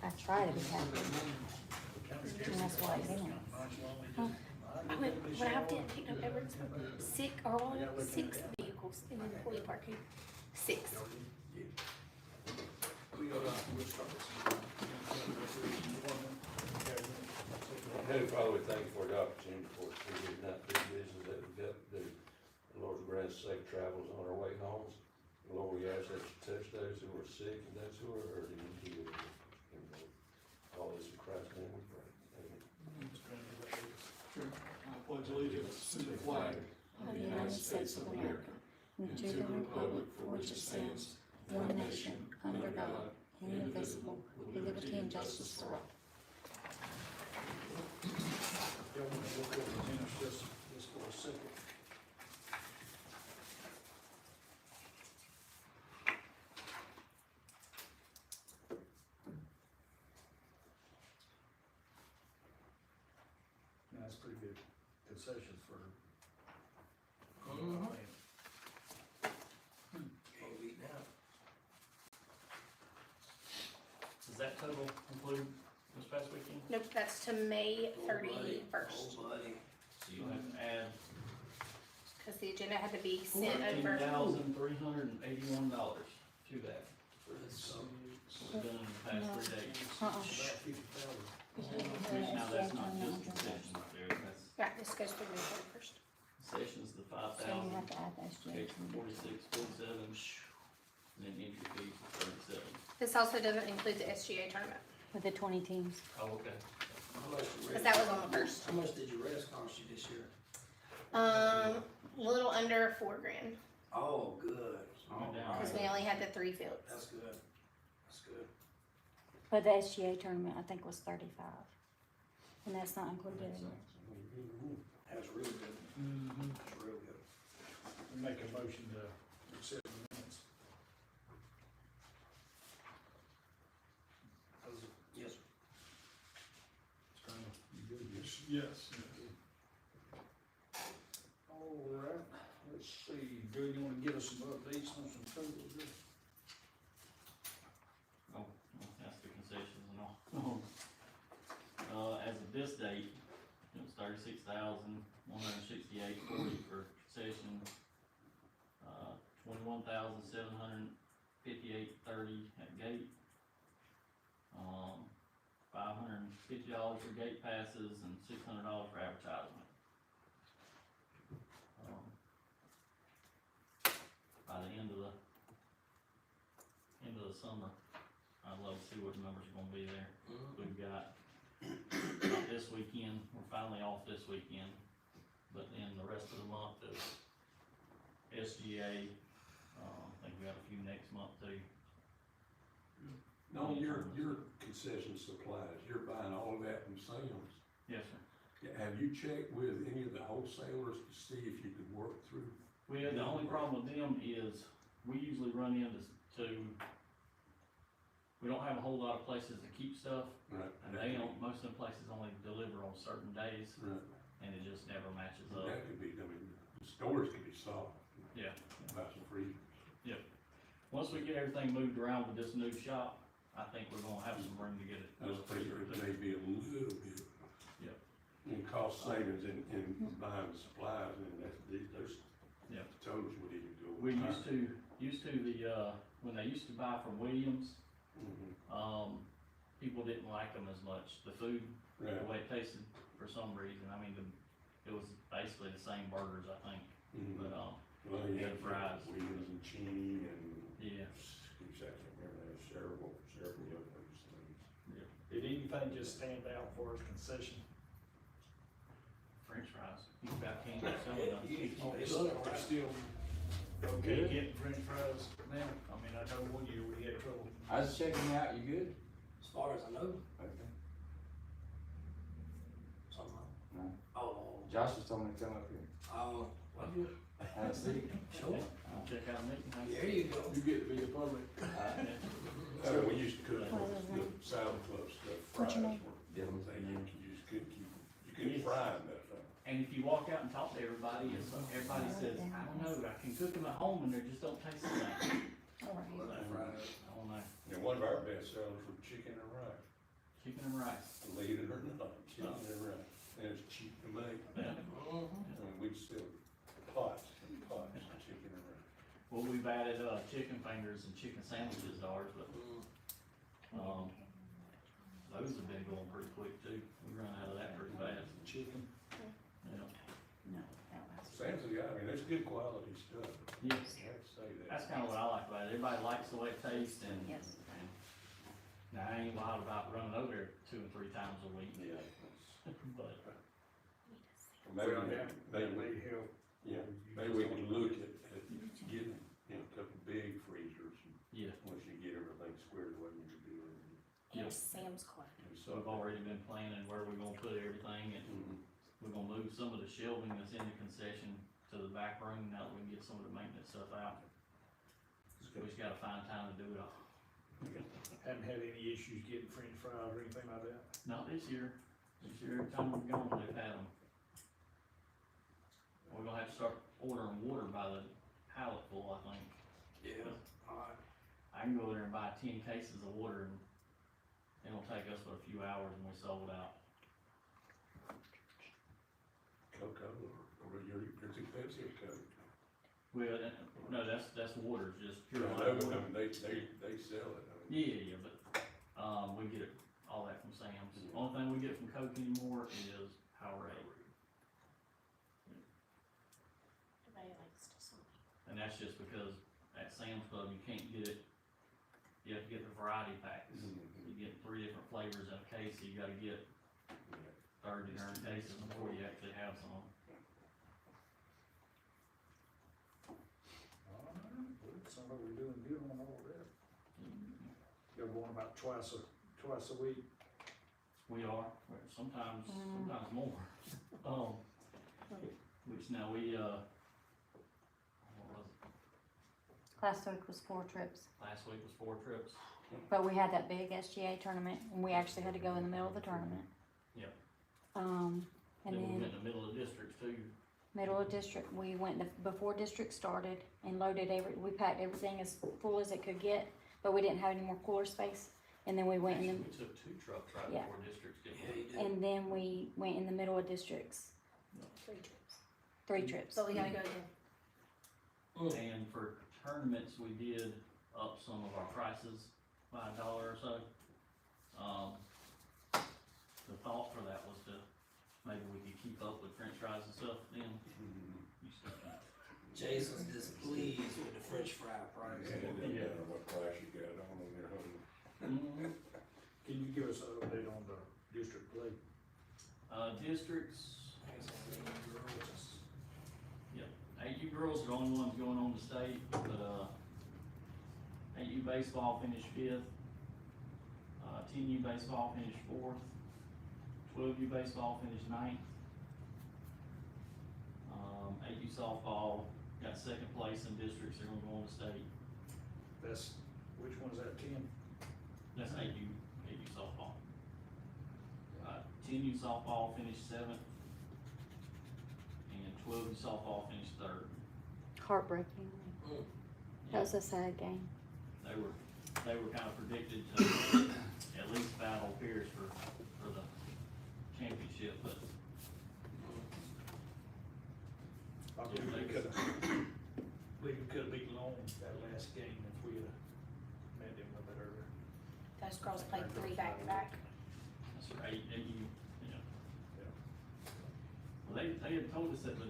I try to be happy, and that's why I am. When I hopped in, picked up Everett's six vehicles in employee parking. 6. Hey, Father, we thank you for the opportunity for us to get that big business that we've got to do. Lord, grant us safe travels on our way homes. Lord, we ask that you touch those who are sick and those who are hurting and heal them. All this in Christ's name we pray. Amen. I pledge allegiance to the flag Of the United States of America, and to the republic for which it stands, one nation, under God, indivisible, with liberty and justice for all. Gentlemen, we'll go to finish this for a second. That's pretty good concessions for. Does that total include this past weekend? Nope, that's to May 31st. So you'll have to add Because the agenda had to be sent over. $14,381 to that. We've done in the past 3 days. Now, that's not just concessions there, that's Right, this goes through May 31st. concessions, the So you 5,000, have to add the okay, SGA. 46, 47, and then entry fees for 37. This also doesn't include the SGA tournament, With the 20 teams. Oh, okay. because that was on the first. How much did your rest cost you this year? A little under $4,000, Oh, good. Went down. because we only had the 3 fields. That's good. That's good. But the SGA tournament, I think, was 35. And that's not included in it. That's really good. That's real good. Make a motion to accept the minutes. Yes, sir. You good? Yes. All right, let's see, Drew, you wanna give us some updates on some totals here? Oh, well, that's the concessions and all. As of this date, it was 36,168.40 for concession, 21,758.30 at gate. $550 for gate passes and $600 for advertisement. By the end of the summer, I'd love to see what the numbers are gonna be there. We've got, not this weekend, we're finally off this weekend, but then the rest of the month is SGA, I think we got a few next month too. No, your concession supplies, you're buying all of that from Sam's. Yes, sir. Have you checked with any of the wholesalers to see if you could work through? Well, the only problem with them is, we usually run into, we don't have a whole lot of places to keep stuff, Right. and they don't, most of the places only deliver on certain days, Right. and it just never matches up. That could be, I mean, the stores could be soft. Yeah. Buy some freezers. Once we get everything moved around with this new shop, I think we're gonna have some room to get it. I was thinking it may be a little bit. Yep. In cost savings in buying the supplies, and those Yep. totals would even go. We higher. used to when they used to buy from Williams, Mhm. people didn't like them as much. The food, the Right. way it tasted for some reason, I mean, it was basically the same burgers, I think, Mhm. but, Well, you and had fries. Williams and Cheney and. yeah. Exactly, remember that, several of those things. Did anything just stand out for us concession? French fries, you about can't get some of them. They're still okay getting french fries now? I mean, I know one year we had trouble. I was checking out, you good? As far as I know, Okay. somehow. No. Oh, Josh was told me to come up here. what you, Have a seat. sure. Check out a meeting. There you go. You get to be a public. We used to cook the salad club stuff, What's fries your were, name? you just couldn't keep, you couldn't fry them that fast. And if you walk out and talk to everybody, everybody says, I don't know, I can cook them at home and they just don't taste the same. All right. I don't know. And one of our best sellers was chicken and rice. chicken and rice. Believe it or not, chicken and rice, and it's cheap to make. Yeah. And we still pots and pots of chicken and rice. Well, we've added, chicken fingers and chicken sandwiches to ours, but, those have been going pretty quick too. We run out of that pretty fast. Chicken. Yeah. No, that was. Sam's the guy, I mean, it's good quality stuff. Yes. I have to say that. That's kinda what I like about it. Everybody likes the way it tastes and. Yes. and Now, I ain't wild about running over there 2 or 3 times a week, Yeah. but, Maybe, Well, that maybe, may help. yeah, maybe we can look at getting, a couple big freezers, yeah. once you get everything squared away in your building. And Sam's Club. And So we've already been planning where we're gonna put everything and Mhm. we're gonna move some of the shelving that's in the concession to the back room now that we can get some of the maintenance stuff out. We just gotta find time to do it all. Haven't had any issues getting french fries or anything like that? Not this year. This year, every time we've gone, they've had them. We're gonna have to start ordering water by the pallet full, I think. Yeah. Alright. I can go there and buy 10 cases of water and it'll take us but a few hours and we sold out. Coca-Cola, or your, is it Pepsi or Coke? Well, no, that's water, just I pure know, water. I mean, they sell it, I mean. Yeah, but, we get it, all that from Sam's. The only thing we get from Coke anymore is Powerade. Everybody likes to something. And that's just because at Sam's Club, you can't get it, you have to get the variety packs. You get 3 different flavors in a case, so you gotta get 30 darn cases before you actually have some. Alright, well, sounds like we're doing good on all that. You're going about twice a week. We are, sometimes more. Which now we, what was it? Last week was 4 trips, Last week was 4 trips. but we had that big SGA tournament, and we actually had to go in the middle of the tournament. Yep. And Then we then went in the middle of districts too. middle of district, we went before district started and loaded we packed everything as full as it could get, but we didn't have any more cooler space. And then we went Actually, in we took 2 trucks right Yeah. before districts, didn't Yeah, we? you did. and then we went in the middle of districts, 3 trips. 3 trips. So we gotta go to, And for tournaments, we did up some of our prices by $1 or so. The thought for that was to, maybe we could keep up with french fries and stuff then. Jason's displeased with the french fry price. Yeah, it doesn't matter what price you got on them, they're hungry. Can you give us an update on the district play? Districts, AU girls are the only ones going on to state, but, AU baseball finished 5th. 10U baseball finished 4th. 12U baseball finished 9th. AU softball got 2nd place in districts, they're gonna go on to state. That's, which one's that, 10? That's AU softball. 10U softball finished 7th. And 12U softball finished 3rd. Heartbreaking. That was a sad game. They were kind of predicted to at least battle Pierce for the championship, but I believe we could've, beat Long that last game if we had met them a bit earlier. those girls played 3 back-to-back. that's right, AU, yeah. Well, they had told us at the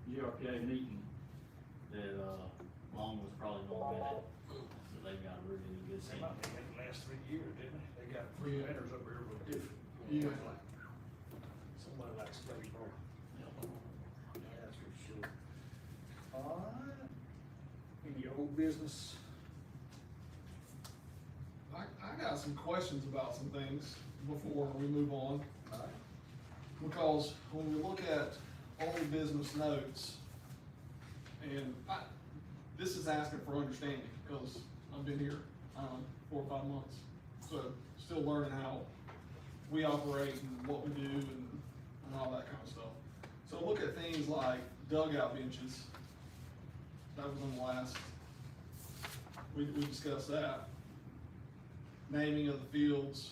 GRPA meeting that, Long was probably gonna win it. So they've got a really good They team. might have had the last 3 years, didn't they? They got 3 winners up here with different. Yeah. Somebody likes baseball. Yeah. That's for sure. Alright. Any old business? I got some questions about some things before we move on. Alright. Because when we look at old business notes, and this is asking for understanding, because I've been here, 4 or 5 months. So still learning how we operate and what we do and all that kind of stuff. So look at things like dugout benches. That was on the last, we discussed that. naming of the fields.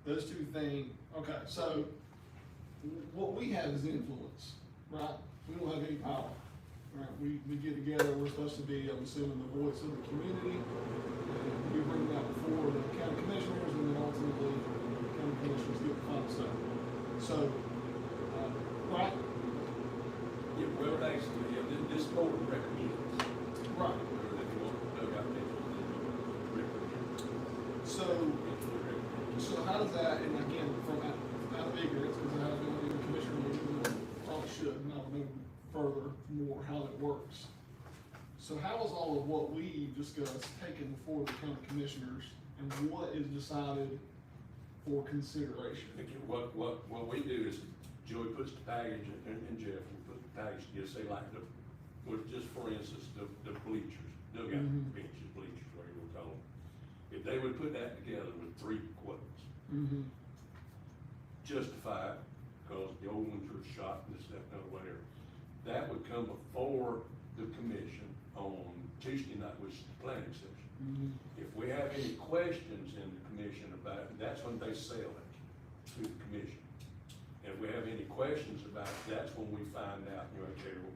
Those two things, okay, so what we have is influence, right? We don't have any power, right? We get together, we're supposed to be, I'm assuming, the voice of the community. And we bring that before the county commissioners, and then ultimately, the county commissioners get the final say. So, right? Yeah, well, actually, yeah, this board recommends. Right. Or if you want to look out there, recommend. So how does that, and again, from out of ignorance, because I haven't been in the commissioner meeting, or probably should, and I'll know further more how it works. So how is all of what we discussed taken before the county commissioners, and what is decided for consideration? Okay, what we do is Joey puts the package, and Jeff will put the package together, say like just for instance, the bleachers, dugout Mhm. benches, bleachers, whatever you call them. If they would put that together with 3 quotes, Mm-hmm. justified, because the old ones were shot and this, that, and whatever. That would come before the commission on Tuesday night, which is the planning session. Mm-hmm. If we have any questions in the commission about it, that's when they sell it to the commission. And if we have any questions about it, that's when we find out, you know, okay, well,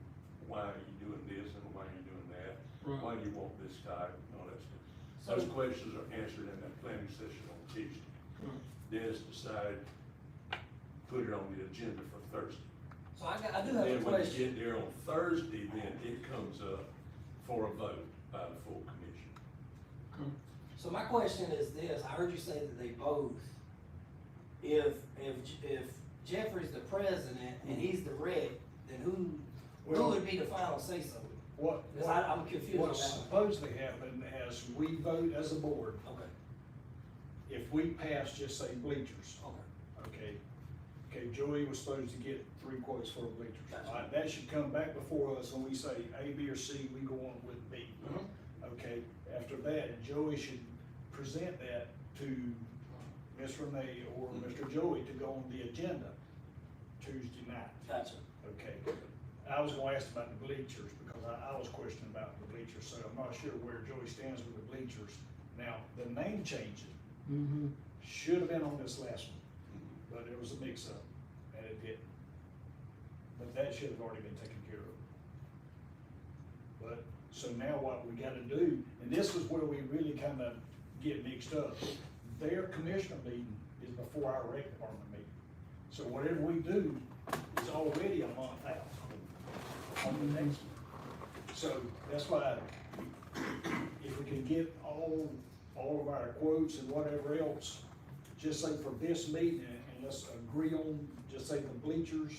why are you doing this and why are you doing that? Right. Why do you want this type and all that stuff? So- Those questions are answered in that planning session on Tuesday. Then it's decided, put it on the agenda for Thursday. So I do have a Then when you question. get there on Thursday, then it comes up for a vote by the full commission. So my question is this, I heard you say that they both, if Jeffrey's the president and he's the rep, then who Well- would be the final say so? Because I'm confused on What's that. supposedly happened as we vote as a board, Okay, if we pass, just say bleachers, okay. okay, Joey was supposed to get 3 quotes for bleachers. Gotcha. All right, that should come back before us when we say A, B, or C, we go on with B. Mhm. Okay, after that, Joey should present that to Ms. Renee or Mr. Joey to go on the agenda Tuesday night. Gotcha. Okay, I was gonna ask about the bleachers, because I was questioning about the bleachers, so I'm not sure where Joey stands with the bleachers. Now, the name changing Mm-hmm. should have been on this last one, but there was a mix-up, and it didn't. But that should have already been taken care of. But, so now what we gotta do, and this is where we really kinda get mixed up, their commissioner meeting is before our rec department meeting. So whatever we do is already a month out on the next one. So that's why, if we can get all of our quotes and whatever else, just say for this meeting, and let's agree on, just say the bleachers,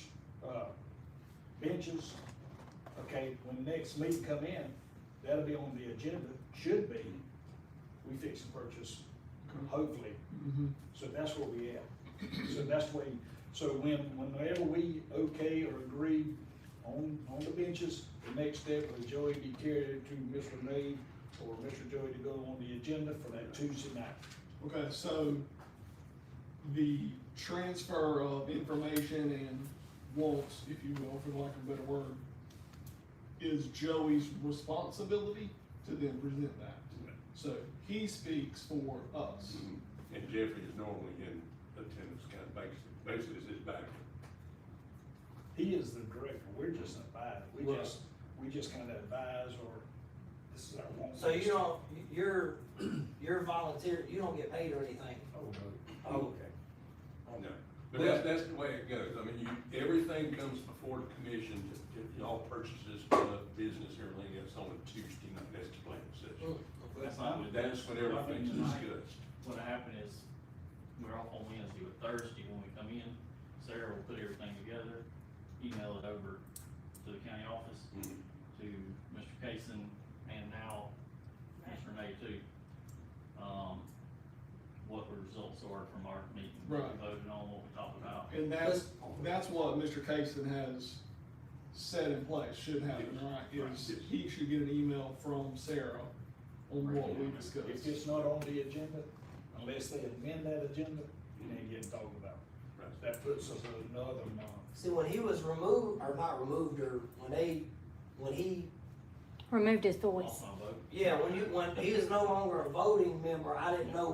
benches, okay, when the next meeting come in, that'll be on the agenda, should be, we fix and purchase, hopefully. Mm-hmm. So that's where we at. So that's the way, so whenever we okay or agree on the benches, the next step is Joey be carried to Mr. Renee or Mr. Joey to go on the agenda for that Tuesday night. Okay, so the transfer of information and wants, if you will, for lack of a better word, is Joey's responsibility to then present that. So he speaks for us. And Jeffrey is normally in attendance, kind of basically is his backup. He is the director, we're just advising, Right. we just kind of advise, or this is our want. So you don't, you're volunteer, you don't get paid or anything? Oh, no. Oh, okay. No, but that's the way it goes. I mean, everything comes before the commission, all purchases, business, everything else on a Tuesday night, that's the planning session. That's not what. That's when everything's discussed. What'll happen is, we're off on Wednesday, but Thursday when we come in, Sarah will put everything together, email it over to the county office, Mhm. to Mr. Kaysen, and now Ms. Renee too. What the results are from our meeting, what Right. we voted on, what we talked about. And that's what Mr. Cason has set in place, should happen, right? Is Right. he should get an email from Sarah on what we If discussed. it's not on the agenda, unless they amend that agenda, it ain't getting talked about. Right. That puts us another month. See, when he was removed, or not removed, or when he Removed his voice. Lost my vote. Yeah, when he is no longer a voting member, I didn't know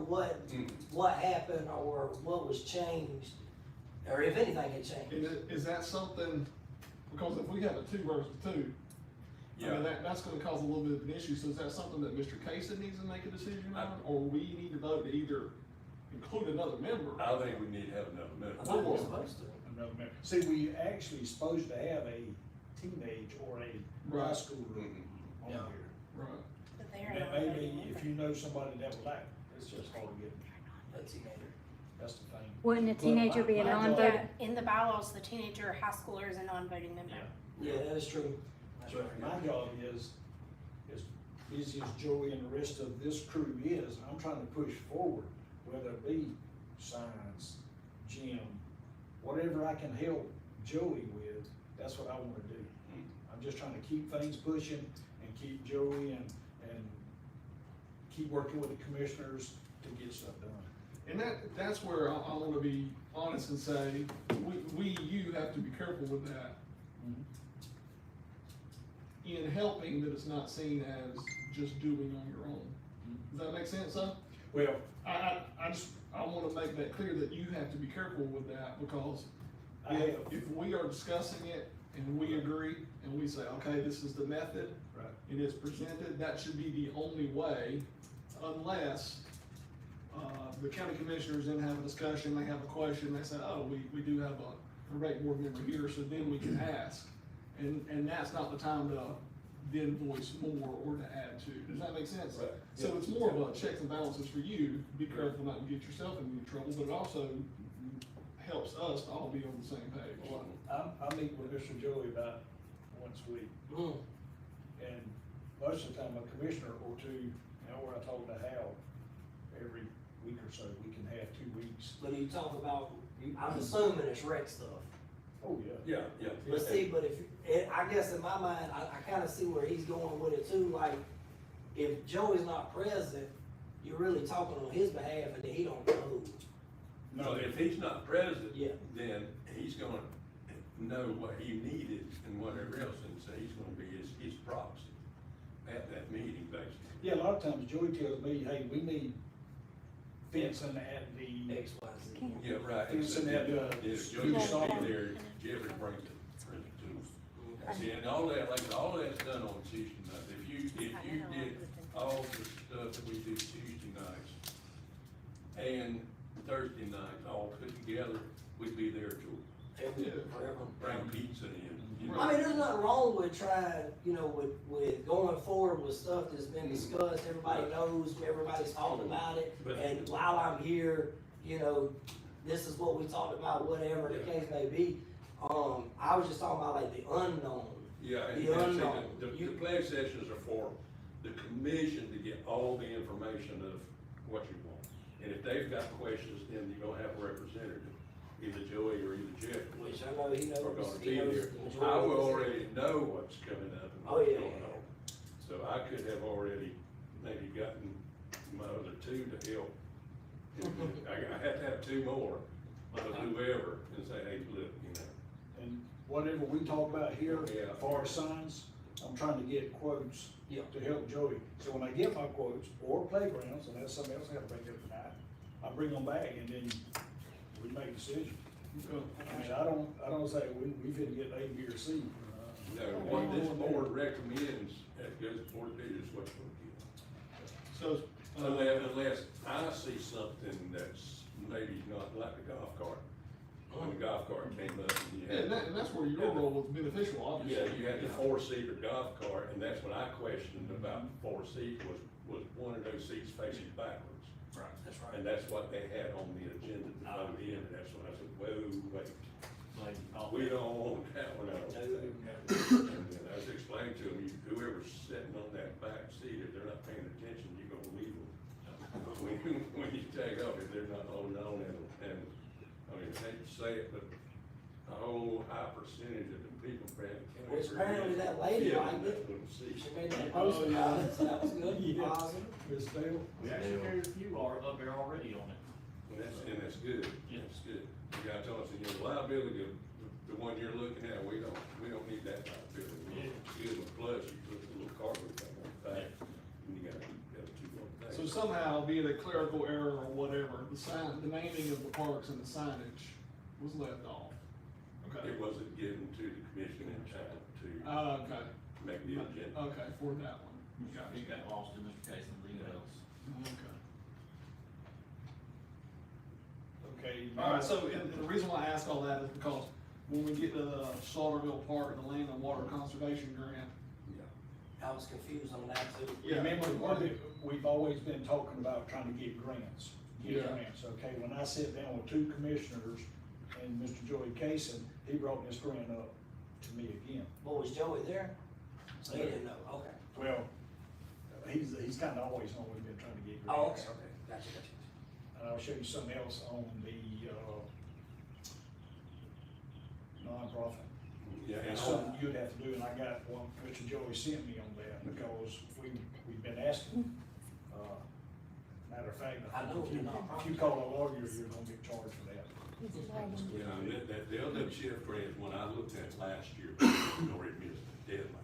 what happened or what was changed, or if anything had changed. Is that something, because if we have a 2 versus 2, I Yeah. mean, that's gonna cause a little bit of an issue, so is that something that Mr. Kaysen needs to make a decision on? Or we need to vote to either include another member? I think we need to have another I minute. thought we were supposed to. Another member. See, we actually supposed to have a teenage or a high Right. schooler on Yeah. here. Right. But they are And not maybe voting if member. you know somebody that would like, it's just hard to get, A teenager. that's the thing. Wouldn't a teenager be a my job- non-voting? Yeah, in the bylaws, the teenager or high schooler is a non-voting member. Yeah, that is true. That's But right. my job is, as busy as Joey and the rest of this crew is, I'm trying to push forward, whether it be signs, gym, whatever I can help Joey with, that's what I wanna do. I'm just trying to keep things pushing and keep Joey and keep working with the commissioners to get stuff done. And that's where I wanna be honest and say, you have to be careful with that. In helping, that it's not seen as just doing on your own. Does that make sense, son? Well, I wanna make that clear that you have to be careful with that, because I have, if we are discussing it and we agree and we say, okay, this is the method, right, and it's presented, that should be the only way, unless, the county commissioners then have a discussion, they have a question, they say, oh, we do have a rate board member here, so then we can ask. And that's not the time to then voice more or to add to. Does that make sense? Right. So it's more of a checks and balances for you, be careful not to get yourself in any trouble, but it also helps us to all be on the same page. well, I meet with Mr. Joey about once a week. Mm. And most of the time, a commissioner or two, where I told to Hal, every week or so, we can have 2 weeks. But you talk about, I'm assuming it's rec stuff. Oh, yeah. Yeah. But see, I guess in my mind, I kinda see where he's going with it too, like, if Joey's not present, you're really talking on his behalf and then he don't know. No, if he's not present, Yeah. then he's gonna know what he needed and whatever else, and so he's gonna be his proxy at that meeting, basically. Yeah, a lot of times Joey tells me, hey, we need fencing at the, X, Y, Z. Yeah, right. Fencing at, If school Joey's soccer. there, Jeffrey brings it to us. See, and all that's done on Tuesday night. If you did all the stuff that we do Tuesday nights and Thursday nights all put together, we'd be there till Forever. bring pizza in. You know? I mean, there's nothing wrong with trying, with going forward with stuff that's been discussed, everybody knows, everybody's talked about it, But- and while I'm here, this is what we talked about, whatever the case may be. I was just talking about like the unknown. Yeah, and The see, unknown. the pledge sessions are for the commission to get all the information of what you want. And if they've got questions, then you're gonna have a representative, either Joey or either Jeff. Which I know he knows. Are gonna he be knows there. the majority I of will this. already know what's coming up and Oh, what's yeah. going on. So I could have already maybe gotten my other 2 to help. I have to have 2 more, of whoever, and say, hey, look, and whatever we talk about here, Yeah. as far as signs, I'm trying to get quotes Yeah. to help Joey. So when I get my quotes, or playgrounds, and that's something else I gotta bring up tonight, I bring them back and then we make a decision. I mean, I don't say, we finna get A, B, or C. No, what this board recommends, that goes before it is what you're gonna get. So, Unless I see something that's maybe not like the golf cart. When the golf cart came up and you had. and that's where your role was beneficial, obviously. Yeah, you had the 4-seater golf cart, and that's what I questioned about 4-seat was one of those seats facing backwards. Right. That's right. And that's what they had on the agenda to vote in, and that's when I said, whoa, wait, Like, oh, we don't want that one, I don't think. And then I was explaining to them, whoever's sitting on that back seat, if they're not paying attention, you're gonna leave them. When you take off, if they're not holding on, and, I mean, I hate to say it, but a whole high percentage of the people in Brantley County. Which apparently that lady Yeah, liked it. little seat. She made that post about it, so that was good, Yeah. positive. Ms. Dale? we actually carried a few are up there already on it. And that's good, Yeah. that's good. The guy told us, the liability of the one you're looking at, we don't need that liability. Good, but plus you put a little cargo thing on the back, and you gotta keep on that. So somehow, be it a clerical error or whatever, the naming of the parks and the signage was left off. Okay. It wasn't given to the commission in time to Okay, make the agenda. okay, for that one. He got lost in Mr. Cason's emails. Okay. Okay. Alright, so, and the reason why I ask all that is because when we get to the Slaughterville Park and the Land and Water Conservation Grant, I was confused on that too. Yeah. Remember, we've always been talking about trying to get grants, Yeah. okay? When I sat down with two commissioners and Mr. Joey Cason, he brought this grant up to me again. What, was Joey there? So he didn't know, okay. Well, he's kinda always been trying to get Oh, grants. okay, gotcha. And I'll show you something else on the, nonprofit. Yeah, and It's something you'd have to do, and I got one, Mr. Joey sent me on that, because we've been asking, matter of fact, I know if you the call a lawyer, you're gonna get charged for that. Yeah, and that, the LWCF grant, when I looked at last year, already missed the deadline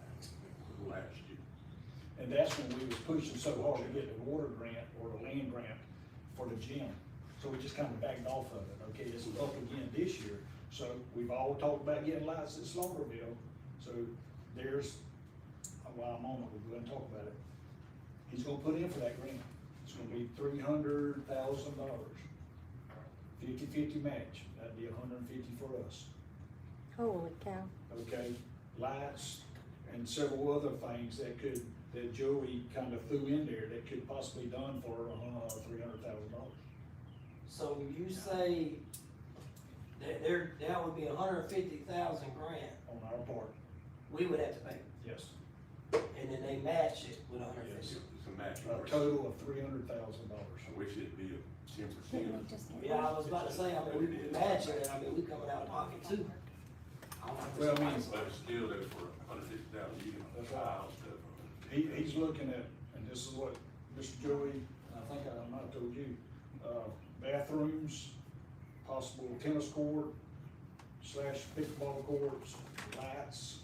last year. And that's when we was pushing so hard to get the water grant or the land grant for the gym. So we just kinda backed off of it, okay, it's up again this year. So we've all talked about getting lights at Slaughterville, so there's, while I'm on it, we'll go ahead and talk about it. He's gonna put in for that grant, it's gonna be $300,000. 50-50 match, that'd be $150 for us, Holy cow. okay? Lights and several other things that Joey kinda threw in there that could possibly done for $300,000. So you say that would be $150,000 grant, On our part, we would have to pay, yes, and then they match it with It's $150,000. a matching a grant, total of $300,000. which it'd be 10%. Yeah, I was about to say, I mean, we match it, I mean, we coming out of pocket too. I don't know if Well, I mean, it's- But it's still there for $150,000, you can That's buy right. stuff. He's looking at, and this is what Mr. Joey, I think I might have told you, bathrooms, possible tennis court / pickleball courts, lights,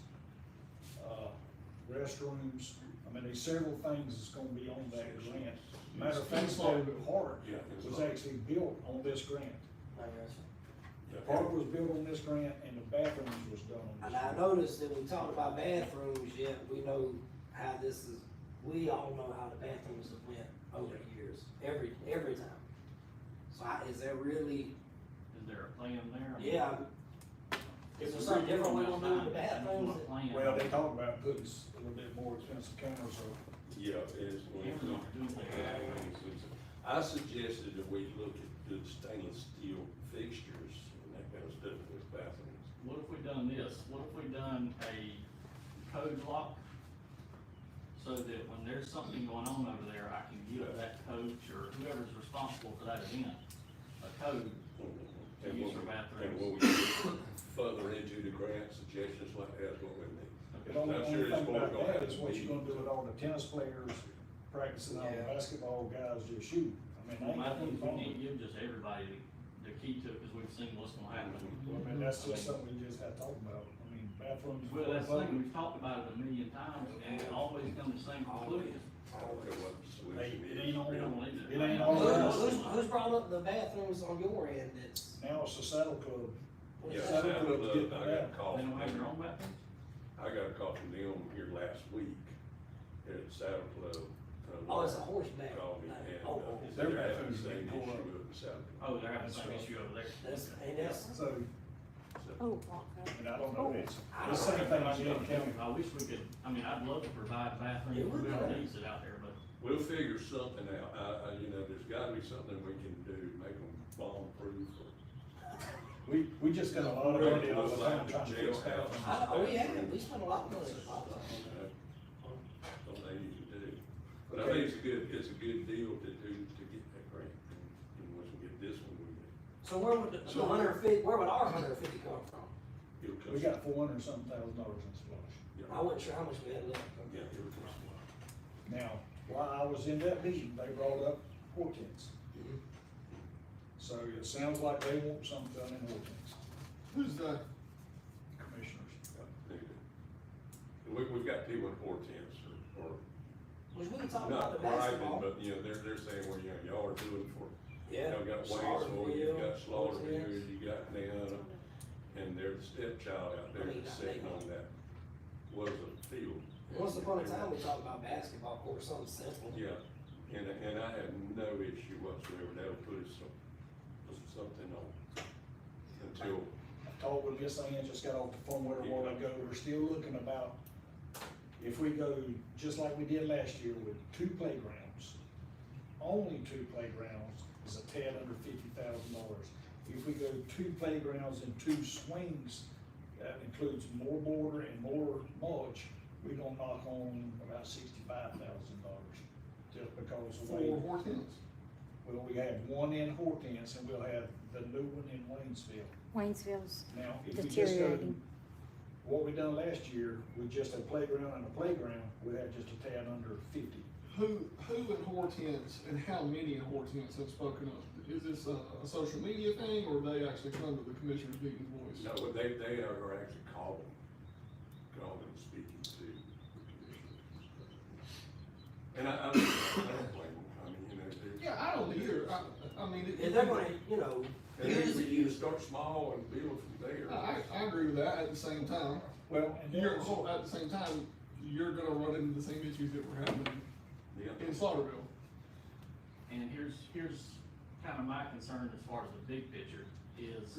restrooms. I mean, there's several things that's gonna be on that grant. Matter of fact, the park Yeah, was actually built on this grant. I got you. The park was built on this grant and the bathrooms was done on this And I grant. noticed that we talked about bathrooms, yet we know how this is, we all know how the bathrooms have went over the years, every time. So is there really, Is there a plan there? yeah, is there something different we gonna do with the bathrooms? Well, they talk about putting a little bit more expensive cameras up. Yeah, it's going to. I suggested that we look at good stainless steel fixtures and that kind of stuff with bathrooms. What if we done this? What if we done a code lock? So that when there's something going on over there, I can give that coach or whoever's responsible for that event a code to use for And bathrooms. when we get further into the grant suggestions like that, what we need. The only I'm thing sure it's going about to that happen. is what you're gonna do with all the tennis players practicing, all the Yeah. basketball guys just shoot. I mean, I they think ain't we gonna need to give just everybody the key to it, cause we've seen what's gonna happen. I mean, that's just something we just had to talk about. I mean, bathrooms. Well, that's the thing, we've talked about it a million times, and it always comes to the same conclusion. I don't know what the solution It is. ain't on, We don't need it ain't on Who's, us. who's brought up the bathrooms on your end that's? Now it's a saddle club. Yeah, Saddle Saddle Club's Club, getting I got that. a call They from don't have their them. own bathrooms? I got a call from them here last week at Saddle Club. Oh, it's a horseback. Called me and, Oh, they're Their having the bathrooms same been pulled issue up. up in Saddle Club. Oh, they're having the That's same right. issue over there. That's, So, Oh, and I don't know, it's the same thing I did in county. I wish we could, I mean, I'd love to provide bathrooms Yeah, for we whoever could. needs it out there, but We'll figure something out. You know, there's gotta be something we can do, make them bomb proof or. We just got a lot of money all the time trying to fix that. oh, yeah, we spent a lot of money. Something they need to do. But I think it's a good deal to do, to get that grant. And once we get this one, So where would the where would our $150 come from? it'll come. We got $400-something thousand in slush. Yeah. I wasn't sure how much we had left. Yeah, it'll come. Now, while I was in that meeting, they brought up Hortense. So it sounds like they want something done in Hortense. who's the got people in Hortense or Which we can talk not about the private, basketball. but, you know, they're saying, well, you know, y'all are doing for, Yeah. y'all got Waynesville, you got Slaughterville, Hortense. you got Nana, and there's a stepchild out there that's sitting on that, was a field. Once upon a time, we talked about basketball court, something simple. Yeah, and I have no issue whatsoever, that would put something on until, I talked with Miss Ann, just got off the phone with her a while ago, we're still looking about, if we go just like we did last year with 2 playgrounds, only 2 playgrounds is a tad under $50,000. If we go 2 playgrounds and 2 swings, that includes more border and more mulch, we're gonna knock on about $65,000, just because of the way. For Hortense. Well, we have one in Hortense and we'll have the new one in Waynesville. Waynesville's Now, if we just go, deteriorating. what we done last year with just a playground and a playground, we had just a tad under 50. Who in Hortense and how many in Hortense have spoken up? Is this a social media thing, or they actually come to the commissioner's meeting voice? no, but they are actually calling and speaking to the commissioners. And I don't blame them, I mean, you know, Yeah, I don't either. I mean, If they're gonna, you know, and use we it, need to start small and build from there. I agree with that. At the same time, Well, and then at the same time, you're gonna run into the same issues that we're having Yeah. in Slaughterville. And here's kind of my concern as far as the big picture is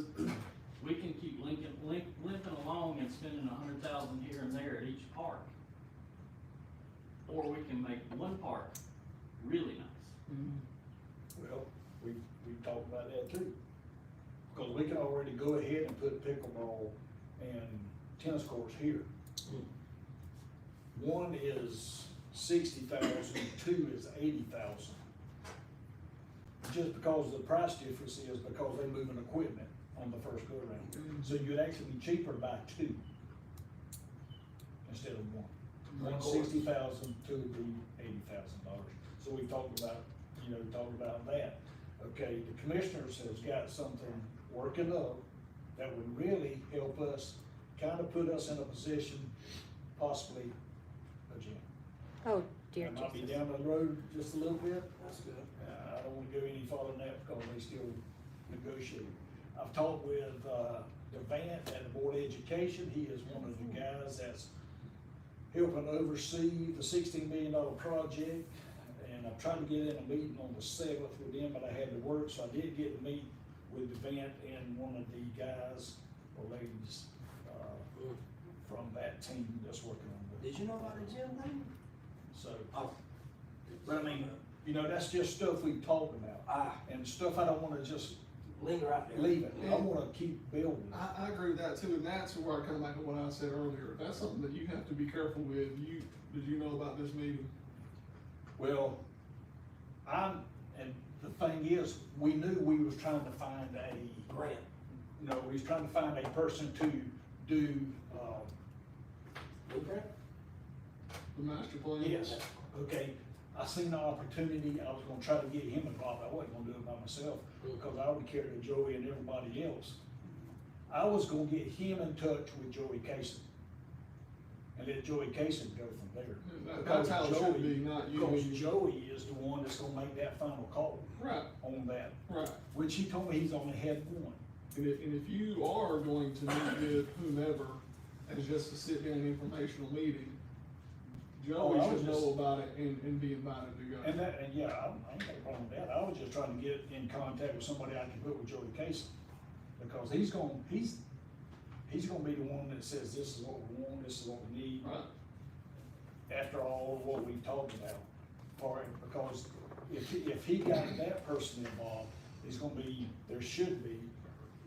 we can keep limping along and spending $100,000 here and there at each park. Or we can make one park really nice. well, we talked about that too. Because we can already go ahead and put pickleball and tennis courts here. One is 60,000, 2 is 80,000. Just because the price difference is because they moving equipment on the first go around. So you'd actually be cheaper to buy 2 instead of 1. One 60,000, 2 would be $80,000. So we talked about, talked about that. Okay, the commissioners has got something working up that would really help us, kind of put us in a position, possibly a gym. Oh, dear It might be Jesus. down the road just a little bit. that's good. I don't wanna go any farther than that because they still negotiate. I've talked with, Devant at the Board of Education. He is one of the guys that's helping oversee the $16 million project. And I'm trying to get in a meeting on the 7th with them, but I had to work, so I did get to meet with Devant and one of the guys or ladies, from that team that's working on it. Did you know about the gym thing? So, Oh. but I mean, that's just stuff we've talked about. And stuff I don't wanna just Linger out there. leave it. I wanna keep building. I agree with that too, and that's where I come back to what I said earlier. That's something that you have to be careful with. Did you know about this meeting? Well, and the thing is, we knew we was trying to find Grant. we was trying to find a person to do, Blueprint? The master plan? yes, okay. I seen the opportunity, I was gonna try to get him involved, I wasn't gonna do it by myself, because I would carry Joey and everybody else. I was gonna get him in touch with Joey Casey, and let Joey Casey go from there. That's how it should be, not you. Because Joey is the one that's gonna make that final call Right, on that, right. which he told me he's only had one. And if you are going to meet with whomever as just a sit-down informational meeting, Joey Oh, I was should just- know about it and be invited to go. And yeah, I ain't got a problem with that, I was just trying to get in contact with somebody I can put with Joey Casey. Because he's gonna be the one that says, this is what we want, this is what we need. Right. After all what we talked about, because if he got that person involved, there's gonna be, there should be,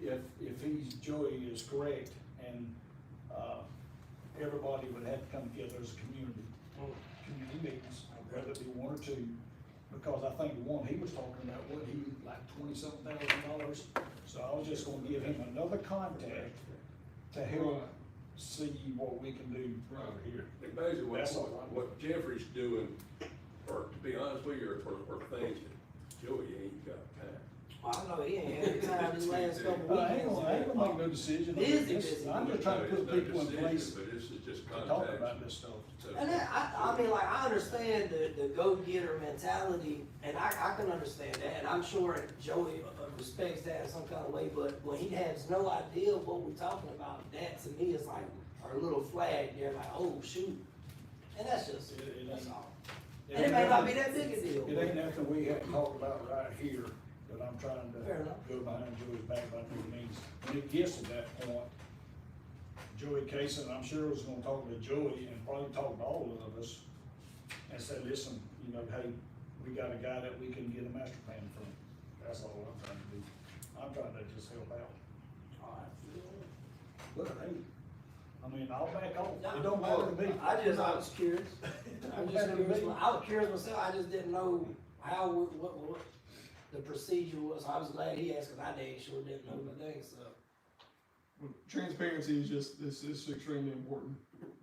if Joey is correct, and, everybody would have to come together as a community meetings, whether it be 1 or 2, because I think the one he was talking about, like $20-something thousand, so I was just gonna give him another contact to help Right. see what we can do over here. And basically, That's all right. what Jeffrey's doing, or to be honest with you, are things that Joey ain't got time. Well, I know he ain't had time these last couple I ain't weeks. gonna make no decision. Busy. I'm just trying to put people in place But this is just to talk contact. about this stuff. And I mean, like, I understand the go-getter mentality, and I can understand that, and I'm sure Joey respects that in some kind of way, but when he has no idea what we're talking about, that to me is like a little flag there, like, oh, shoot. And that's just, that's all. And it may not be that big a deal. It ain't nothing we hadn't talked about right here, that I'm trying Fair to enough. go behind Joey's back by no means. When it gets to that point, Joey Casey, I'm sure was gonna talk to Joey and probably talk to all of us and say, listen, you know, hey, we got a guy that we can get a master plan from. That's all I'm trying to do. I'm trying to just help out. But hey, I mean, I'll back off. It don't matter to me. I was curious. I was just curious. I was curious myself, I just didn't know how, what the procedure was. I was glad he asked, cause I sure didn't know the thing, so. Well, transparency is just, this is extremely important.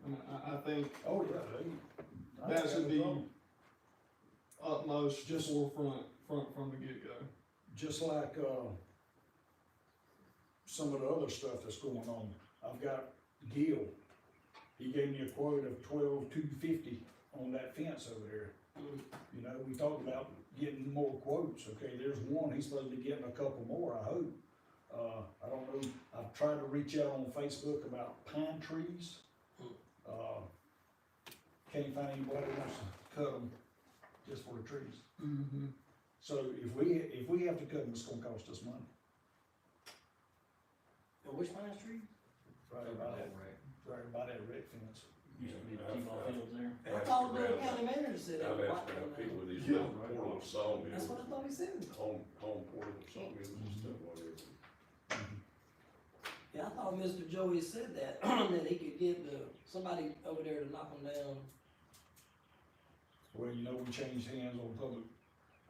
And I think Oh, yeah, hey. I that ain't should got be no problem. utmost, Just- forefront, from the get-go. Just like, some of the other stuff that's going on. I've got Gil, he gave me a quote of $12,250 on that fence over there. You know, we talked about getting more quotes, okay, there's one, he's supposed to be getting a couple more, I hope. I don't know, I've tried to reach out on Facebook about pine trees. Can't find anybody who wants to cut them just for the trees. Mm-hmm. So if we have to cut them, it's gonna cost us money. And which pine tree? Right about that red fence. Used to be the T-ball fields there. I thought the county manager said that. I've asked around people with these little portable sawmills, That's what I thought he said. home portable sawmills and stuff, whatever. Yeah, I thought Mr. Joey said that, that he could get somebody over there to knock them down. Well, you know, we changed hands on public,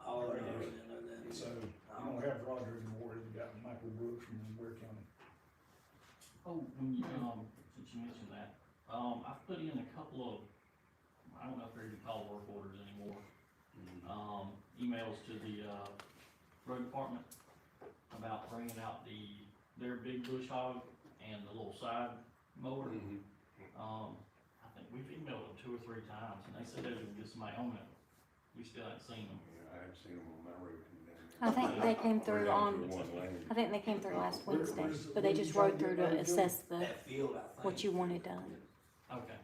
Oh, I didn't know that. so you don't have Roger anymore, we got Michael Brooks from Ware County. Oh, when you, since you mentioned that, I've put in a couple of, I don't know if they're even called work orders anymore, emails to the, road department about bringing out their big bush hog and the little side mower. I think we've emailed them 2 or 3 times, and they said they would get somebody on it. We still haven't seen them. Yeah, I haven't seen them on my road. I think they came through We're down on, to one lane. I think they came through last Wednesday, but they just rode through to assess That field, I think. what you wanted done. Okay.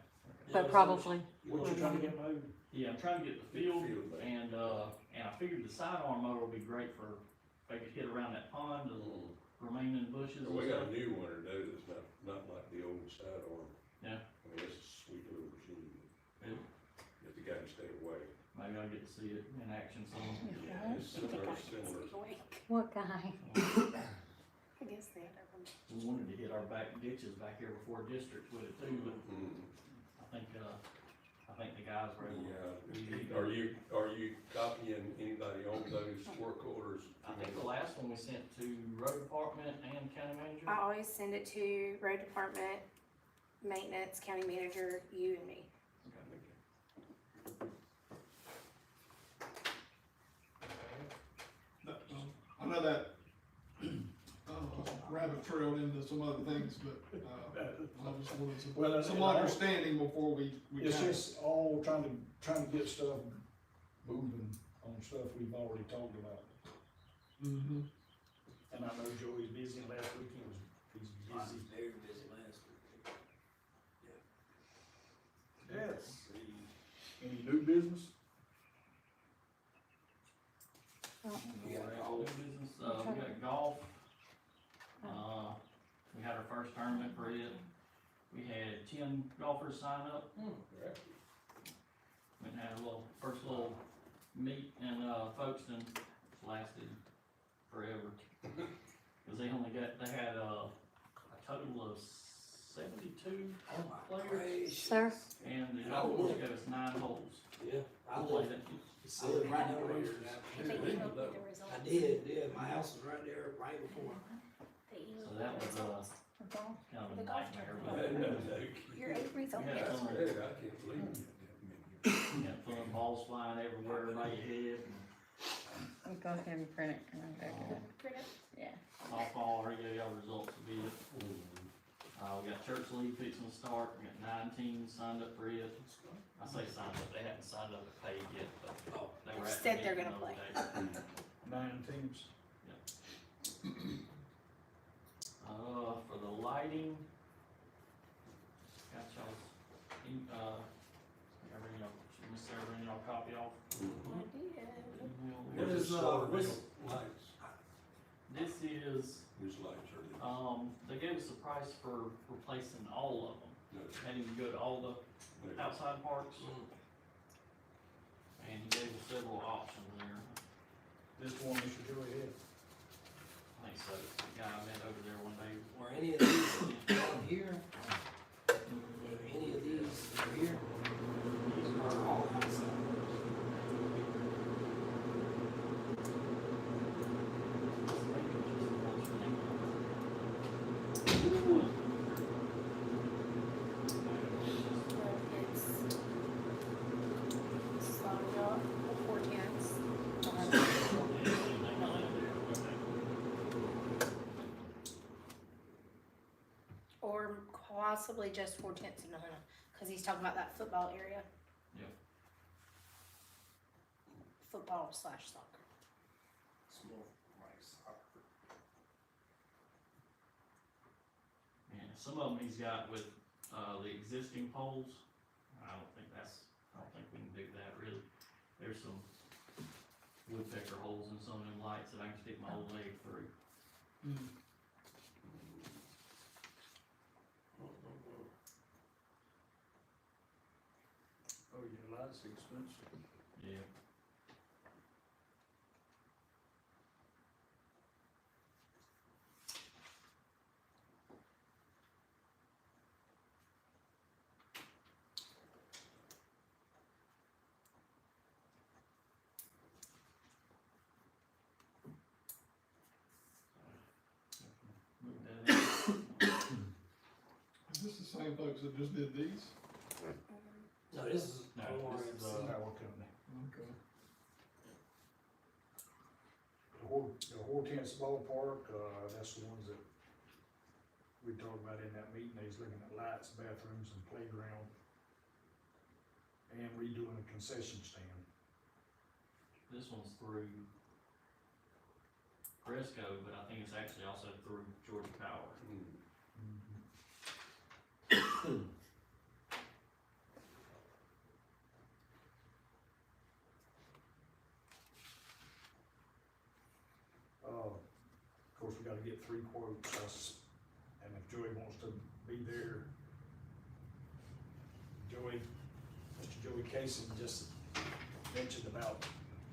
But probably, What you trying to get moved? Yeah, I'm trying to get the field, and I figured the sidearm mower would be great for, if they could hit around that pond, the remaining bushes and We got stuff. a new one today that's not like the old sidearm. Yeah. I mean, it's a sweet little machine, Yeah. if the guy can stay away. Maybe I'll get to see it in action soon. Yeah, it's similar. what guy? I guess they had everyone. We wanted to hit our back ditches back here before districts with it too, but I think the guys were able to. Yeah, are you copying anybody on those work orders? I think the last one we sent to road department and county manager. I always send it to road department, maintenance, county manager, you and me. I know that, rabbit trailed into some other things, but, I just wanted some understanding before we It's kinda- just all trying to get stuff moving on stuff we've already talked about. Mm-hmm. And I know Joey's busy, last week he's I was busy. very busy last week. Yes. Any new business? We got All golf. business, we got golf. We had our first tournament for it. We had 10 golfers sign up. Went and had a first little meet in, Folkestone, lasted forever. Cause they had, a total of 72 Oh my players, gracious. Sir? and the golf gave us 9 holes. Yeah, I Played live, it. I live right down the road. They emailed me the results. I did, my house was right there, right before. They emailed So that me the was, results. kind of The a golf nightmare, tournament. but Your 8 results. Yeah, I some- can't believe it. we had fun, balls flying everywhere, right ahead. Go ahead and print it, and I'll go get it. church league fixing to start, we got 9 teams signed up for it. I say signed up, they haven't signed up and paid yet, but they were at the Said they're meeting gonna the other day. 9 teams. For the lighting, got y'all's, Miss Sarah, bring y'all a copy off. I did. Email. What is, Solar lights, This is, whose lights are these? they gave us a price for replacing all of them, No, had him go to all the no. outside parks, and he gave us several options there. This one, Mr. Joey had. I think so, the guy I met over there one day. Were any of these down here? Were any of these here? Or all outside? It's slotted up, 410s. Or possibly just 410s in Nahuna, cause he's talking about that football area. Yep. Football / soccer. Small, like soccer. And some of them he's got with, the existing poles, I don't think we can do that really. There's some woodpecker holes in some of them lights that I can stick my whole leg through. Oh, yeah, lights expensive. Yeah. Move that in. Is this the same folks that just did these? No, this is. No, this is, Power company. Okay. The Hortense Ballpark, that's the ones that we talked about in that meeting. They was looking at lights, bathrooms and playground. And redoing a concession stand. This one's through Cresco, but I think it's actually also through Georgia Power. Of course, we gotta get 3 quotes, and if Joey wants to be there, Mr. Joey Casey just mentioned about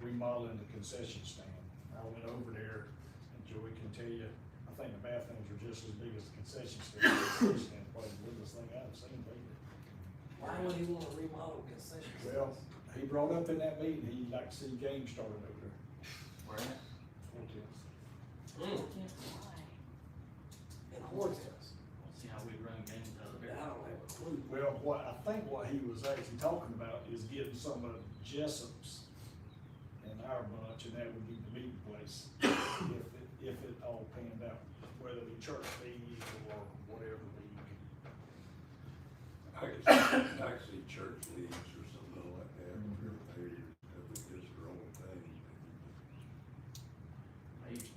remodeling the concession stand. I went over there, and Joey can tell you, I think the bathrooms are just as big as the concession stand. The concession stand, probably the biggest thing I've seen lately. Why would he wanna remodel concessions? Well, he brought up in that meeting, he'd like to see games started over there. Where at? And Hortense, Let's see how we run games out of I there. don't have a clue. Well, what he was actually talking about is getting some of Jessup's in our bunch, and that would be the meeting place, if it all panned out, whether it be church league or whatever league. I could see church leagues or something like that, where they, that was just their own thing. Maybe.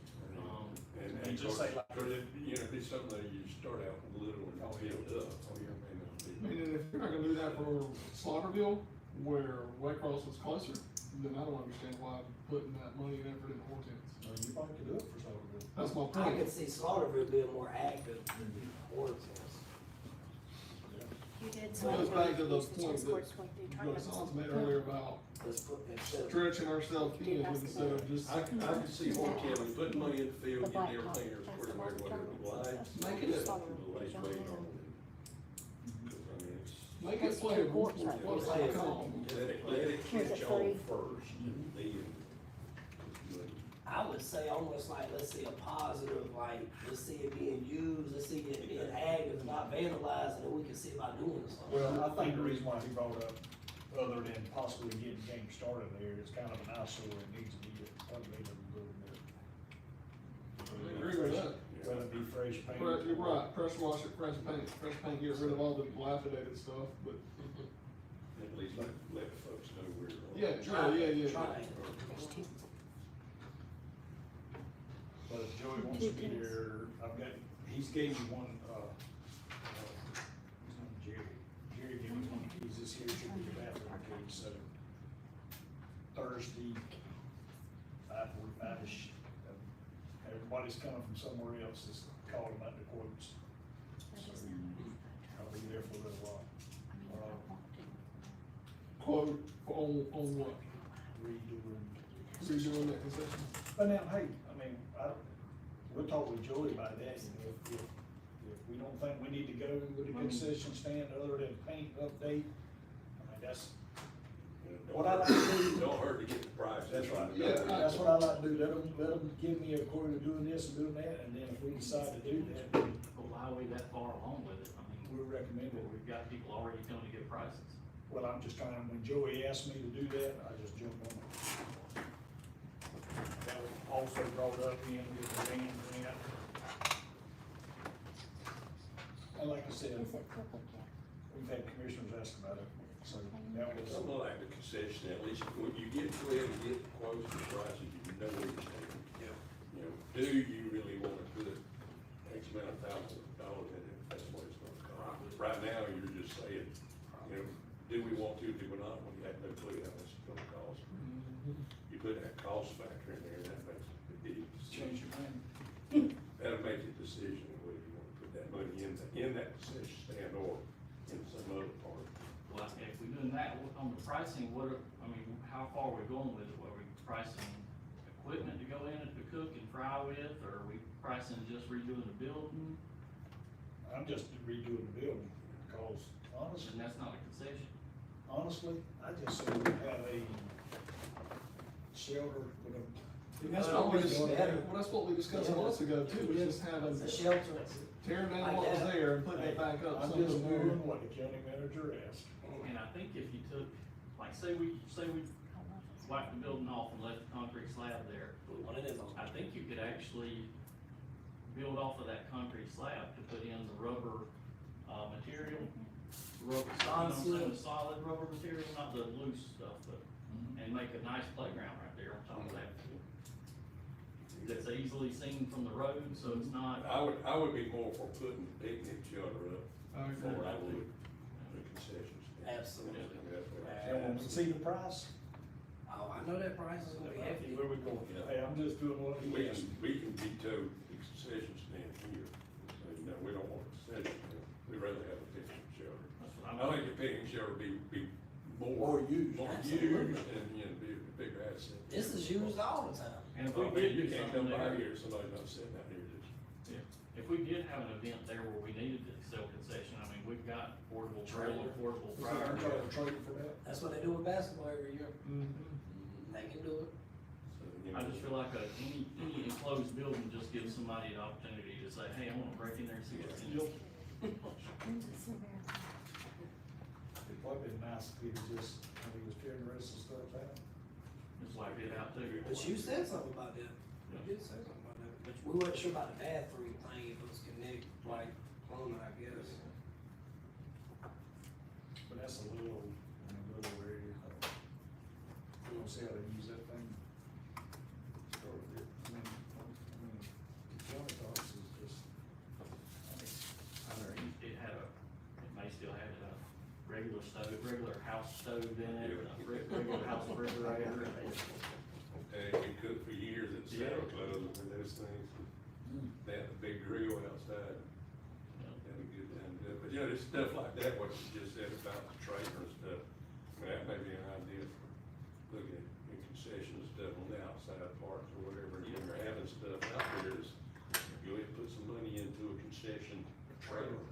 And And just say like- could it, be something that you start out little and build up. I mean, if you're not gonna do that for Slaughterville, where Waycross is closer, then I don't understand why putting that money and effort into Hortense. So you probably could do it for Slaughterville. That's my I point. could see Slaughterville being more active than Hortense. You did. It goes back to the use point tennis that courts when you try Joe to- Sons made earlier about Let's put, instead of, stretching ourselves thin instead of just. I could see Horton putting money in the field, getting everything there squared away, whatever, lights. Make it- The lights waiting on it. 'Cause, I mean, it's, Make it playable, come on. let it catch on first, and then. I would say almost like, let's see a positive, like, let's see it being used, let's see it being active, not vandalized, and then we can see about doing something. Well, I think the reason why he brought up, other than possibly getting games started there, it's kind of an eyesore, it needs to be updated a little bit. I agree with that. Whether it be fresh paint. Correct, right, pressure wash it, fresh paint, get rid of all the dilapidated stuff, but, At least let the folks know where you're going. yeah, yeah. Trying. But if Joey wants to be there, he's gave me one, his name's Jerry. Jerry gave me one, he's this here, should be the bathroom key, so Thursday, 5:45-ish. Everybody's coming from somewhere else, is calling about the quotes. I'll be there for a little while. Quote, on what? Redoing. That concession? But now, hey, I mean, we'll talk with Joey about that, you know, if we don't think we need to go with a concession stand other than paint update, I mean, that's, what I like to do. Don't hurt to get the price. That's right, Yeah, that's what I like to do, let them give me a quote of doing this and doing that, and then if we decide to do that, then But why are we that far along with it? I mean, we'll recommend it. we've got people already coming to get prices. Well, I'm just trying, when Joey asked me to do that, I just jumped on it. That was also brought up in with the van grant. And like I said, Is it public yet? we've had commissioners ask about it, so that was, Something like the concession, at least when you get to it and get quotes and prices, you know where you're standing. Yeah. You know, do you really wanna put X amount of thousands of dollars in it, if that's what it's gonna cost? Right now, you're just saying, you know, do we want to, do we not, when you have no clue how much it's gonna cost? You put that cost factor in there, that makes a big change decision. your mind. That'll make a decision whether you wanna put that money in that concession stand or in some other part. Well, if we're doing that, on the pricing, how far are we going with it? Are we pricing equipment to go in it to cook and fry with, or are we pricing just redoing the building? I'm just redoing the building, because honestly, And that's not a concession. I just say we have a shelter with a. That's what we that's what we discussed months ago too, was just having, The shelter. tearing down what was there and putting it back up. I'm just doing what the county manager asked. And I think if you took, like, say we wiped the building off and left the concrete slab there, One of them. I think you could actually build off of that concrete slab to put in the rubber, material. Rubber, the solid rubber material, not the loose stuff, but, and make a nice playground right there on top of that. That's easily seen from the road, so it's not. I would be more for putting the picnic shelter up before I would the concession stand. Absolutely. That's what I- And when we see the price, Oh, I know that price is gonna be hefty. where we going? Hey, I'm just doing what he asked. We can veto the concession stand here, so, you know, we don't want a concession stand, we'd rather have a picnic shelter. That's what I I'm. think the picnic shelter be More used. more Absolutely. used and, you know, be a bigger asset. This is used all the time. And if Well, we did you do can't something come by there, here, somebody's not sitting out here, just. if we did have an event there where we needed to sell concession, I mean, we've got portable trailer, portable We fryer. can try to trade for that. That's what they do with basketball every year. They can do it. So, you know, I just feel like any enclosed building just gives somebody an opportunity to say, hey, I wanna break in there and see what's in it. It'd probably been nice if he was just, when he was tearing the rest of the stuff out. Just like it out too. But you said something about that. You did say something about that. But we weren't sure about the bathroom thing, if it was connected, like plumbing, I guess. But that's a little area. We don't see how they use that thing. So, the county talks is just, It may still have a regular house stove in it, a regular house refrigerator. And we cooked for years at Santa Claus and those things. They had a big grill outside. Had a good time doing it. But, you know, there's stuff like that, what you just said about the trailer and stuff. I mean, that may be an idea for looking at concession stuff on the outside parks or whatever. You know, you're having stuff out there is, go ahead and put some money into a concession trailer.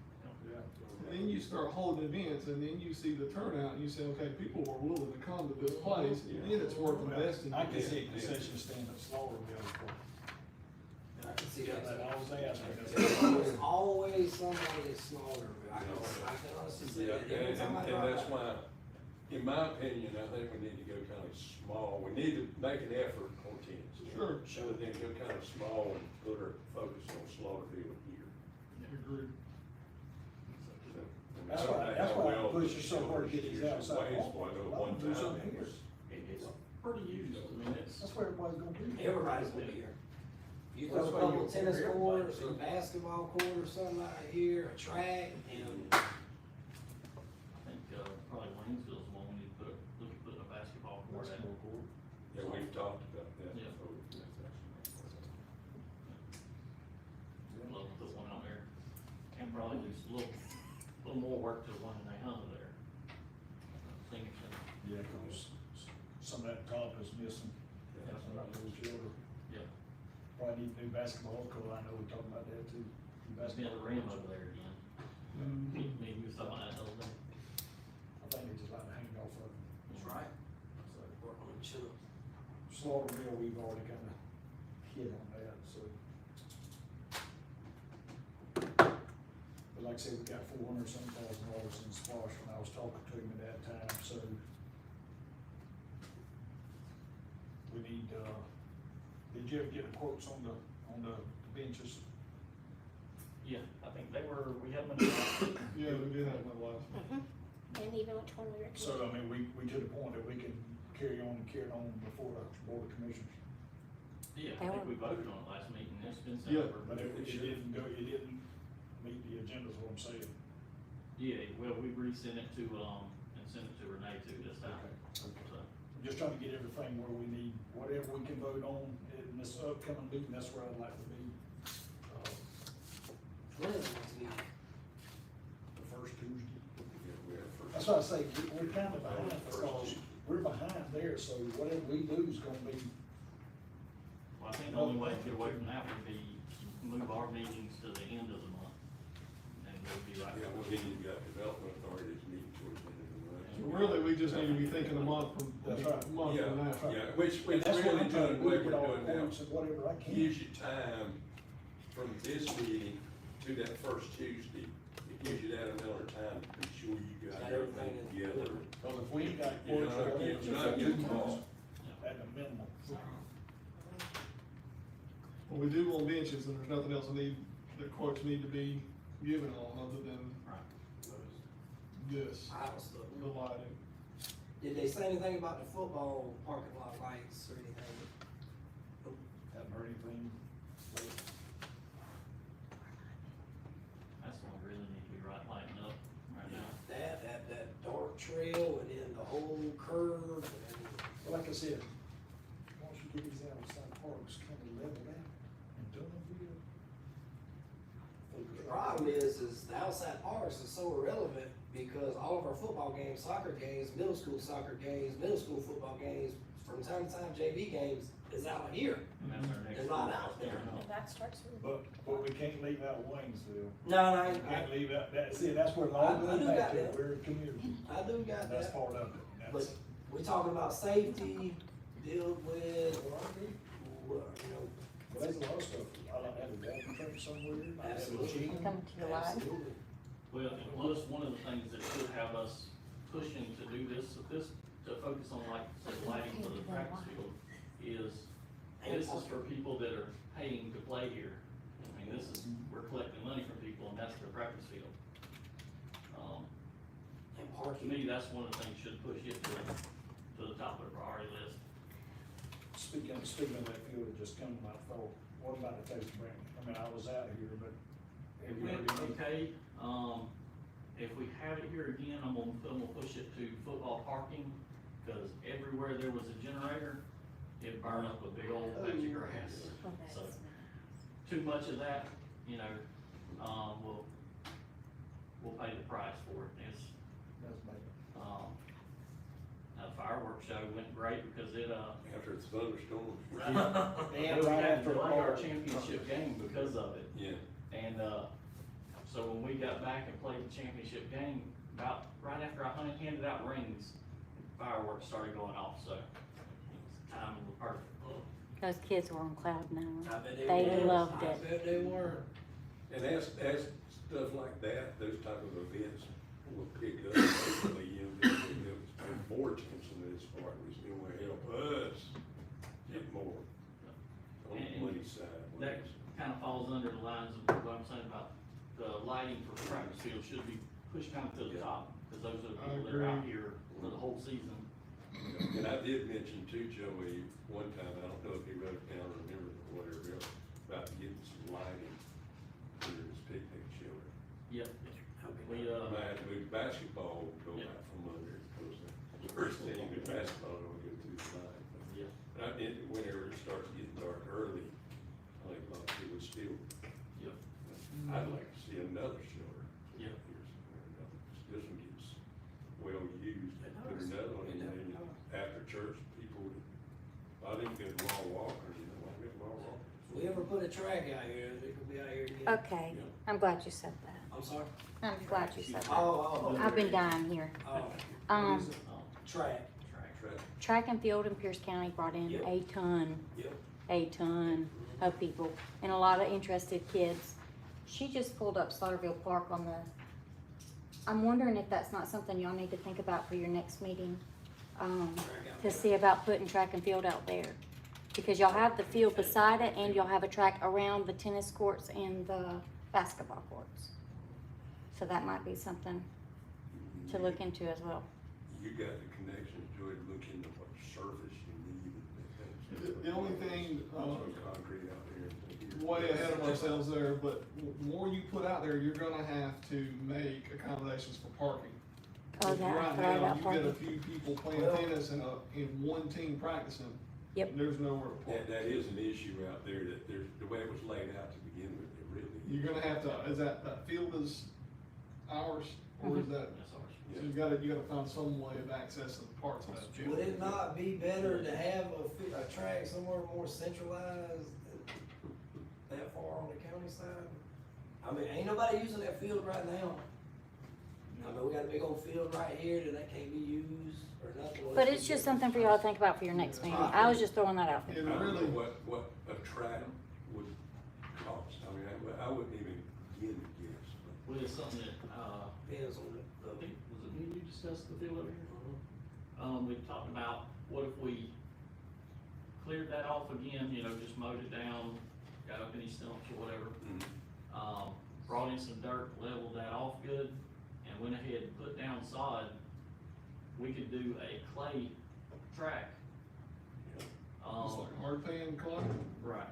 yeah. And then you start holding events, and then you see the turnout, and you say, okay, people were willing to come to this place, and then it's worth investing. I can see a concession stand at Slaughterville for. I can see Yeah, that. that always asked me. There's always somebody that's smaller, but I can honestly say Yeah, that every time I and drive that's by. why, in my opinion, I think we need to go kind of small. We need to make an effort on tennis. Sure. But then go kind of small and put our focus on Slaughterville here. Agreed. That's why I push it so hard to get these outside. One Do time, something it here. was, It's pretty used, I mean, it's, That's where everybody's gonna be. Everybody's gonna be here. You Well, throw a that's why couple you- tennis everybody- courts, or a basketball court or something out here, a track, and I think, probably Waynesville's one, we need to look at putting a basketball court in. yeah, we've talked about that Yeah. before. I'd love to put one out there, and probably do a little more work to the one in Ahoma there. Senior center. Yeah, cause some of that top is missing. Yeah. That's not those children. Yeah. Probably need a new basketball court, I know we talked about that too. New There's been a basketball rim courts. over there again. Mm, Me, we was talking about that the other day. I think they just like to hang off of them. that's right. So work on the chill. Slaughterville, we've already kinda hit on that, so. But like I said, we got $400-some-thousand in splash when I was talking to him at that time, so. We need, did you ever get the quotes on the benches? Yeah, I think we had them in the. Yeah, we did have one last. And even which one we recommend. So, I mean, we to the point that we can carry on before the board of commissioners. Yeah, I think we voted on it last meeting, it's been sent Yeah. over. But it didn't meet the agenda, is what I'm saying. Yeah, well, we resent it to, and sent it to Renee too this time, Okay. so. I'm just trying to get everything where we need, whatever we can vote on in this upcoming meeting, that's where I'd like to be. When is it next meeting? The first Tuesday. Yeah, we have first- That's why I say, we're kind of behind, because we're behind there, so whatever we do is gonna be, Well, I think the only way to get away from that would be move our meetings to the end of the month. And we'll be right. Yeah, well, then you've got development authorities meeting towards the end of the month. So really, we just need to be thinking a month from, That's right. month Yeah, from now. yeah, which and that's what really I'm trying to doing, do, what get all we're the doing now, quotes and whatever I can. gives you time from this meeting to that first Tuesday. It gives you that amount of time to be sure you got Got everything everything together. Because if we ain't got You're quotes, not or getting- whatever, you're not it's getting 2 months caught. at the minimum. Well, we do on benches, and there's nothing else the quotes need to be given on, other than Right. this, Idle stuff. the lighting. Did they say anything about the football parking lot lights or anything? Haven't heard anything lately. That's one we really need to be lighting up right now. That dark trail and then the whole curve and. Well, like I said, once you get these outside parks kind of leveled out and done with. The problem is the outside parks is so irrelevant because all of our football games, soccer games, middle school soccer games, middle school football games, from time to time JV games is out here. And that's our next. They're not out there. And that starts with. But we can't leave out Waynesville. No, We can't leave out, that's where it all I goes do back got to, that. we're a community. I do got That's that, part of it. but That's, we talking about safety, deal with, you know. but there's a lot of stuff, I like to have a walking track somewhere, I have a Absolutely. gym. Come to the light. Absolutely. Well, and plus, one of the things that should have us pushing to do this, to focus on like, say, lighting for the practice field, is, this is for people that are paying to play here. I mean, we're collecting money from people, and that's their practice field. And To parking. me, that's one of the things should push it to the top of the priority list. Speaking of that field, it just come to my thought, what about the Taste of Brantley? I mean, I was out here, but. It went okay, if we have it here again, I'm gonna push it to football parking, cause everywhere there was a generator, it burned up a big old patch of grass. Oh, So, that's too much of that, you know, we'll pay the price for it. It's, That's bad. the fireworks show went great because it, After it's thunderstorm. And we right had to after delay our all- championship game because of it. Yeah. And, so when we got back and played the championship game, about right after I handed out rings, fireworks started going off, so timing was perfect. Those kids were on cloud nine. I bet They were. loved I it. bet they were. And as stuff like that, those type of events will pick up, hopefully, you know, they'll more attention to this part, which is gonna help us get more on the money side. That kind of falls under the lines of what I'm saying about the lighting for the practice field should be pushed kind of to the top, because those are the I people that are out agree. here for the whole season. And I did mention to Joey one time, I don't know if he wrote it down or remembered or whatever else, about getting some lighting for his picnic shelter. Yep. We, I might have to move basketball, go Yeah. out from under it, because the first thing in basketball don't go through the light. Yeah. But I did, whenever it starts getting dark early, I think a lot of people still, Yep. I'd like to see another shelter. Yeah. This one gets well used, put another one in there, and after church, people would, I didn't get long walkers, you know, I get long walkers. If we ever put a track out here, it could be out here again. Okay, I'm glad you said that. I'm sorry? I'm glad you said that. Oh, I've been dying here. oh, Um, track, Track. track and field in Pierce County brought in Yep. a yep. ton of people and a lot of interested kids. She just pulled up Slaughterville Park on the, I'm wondering if that's not something y'all need to think about for your next meeting. To see about putting track and field out there. Because y'all have the field beside it and you'll have a track around the tennis courts and the basketball courts. So that might be something to look into as well. You got the connections, Joey, to look into what surface you need. The only thing, Some concrete out there. way ahead of ourselves there, but the more you put out there, you're gonna have to make accommodations for parking. Oh, Because that, I right forgot now, about you get a parking. few people playing Well- tennis in one team practicing. Yep. And there's nowhere to park. That is an issue out there, that there's, the way it was laid out to begin with, it really. You're gonna have to, is that field is ours, or is that, That's ours. so you gotta find some way of accessing parts of that field. Would it not be better to have a track somewhere more centralized, that far on the county side? I mean, ain't nobody using that field right now. I mean, we got a big old field right here that can't be used or nothing. But it's just something for y'all to think about for your next meeting. I was just throwing that out there. It I don't really, know what a track would cost, I mean, I wouldn't even begin to guess, but. Well, it's something that, Depends on I the, think, was it you discussed the field over here? We talked about, what if we cleared that off again, you know, just mowed it down, got up any stumps or whatever. Brought in some dirt, leveled that off good, and went ahead and put down sod. We could do a clay track. it's Um, like hard pan clay. right,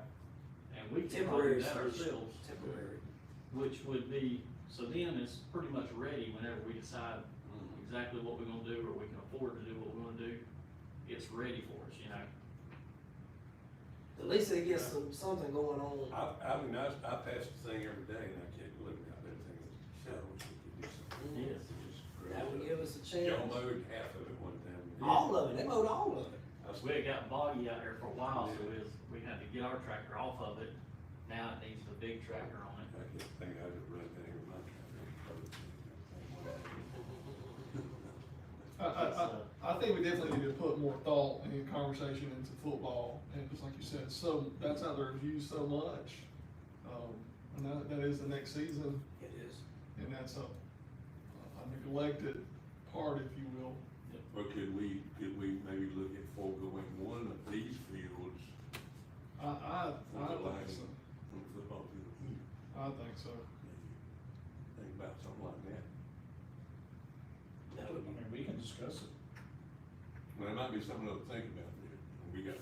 and we could probably do temporary that solution, ourselves, temporary. which would be, so then it's pretty much ready whenever we decide exactly what we're gonna do, or we can afford to do what we're gonna do. It's ready for us, you know? At least it gets something going on. I mean, I pass the thing every day and I keep looking at that thing, so we should do something. Yes. That would give us a Y'all chance. mowed half of it one time. All of it, they mowed all of it. We had got boggy out there for a while, so we had to get our tractor off of it. Now it needs the big tractor on it. I can't think I could run that with my tractor. I think we definitely need to put more thought and conversation into football, and just like you said, so, that's out there used so much. And that is the next season, It is. and that's a neglected part, if you will. But could we maybe look at foregoing one of these fields I for the think lighting so, on the football field here? I think so. Think about something like that. That I would be, mean, we can discuss it. Well, it might be something to think about there. We got,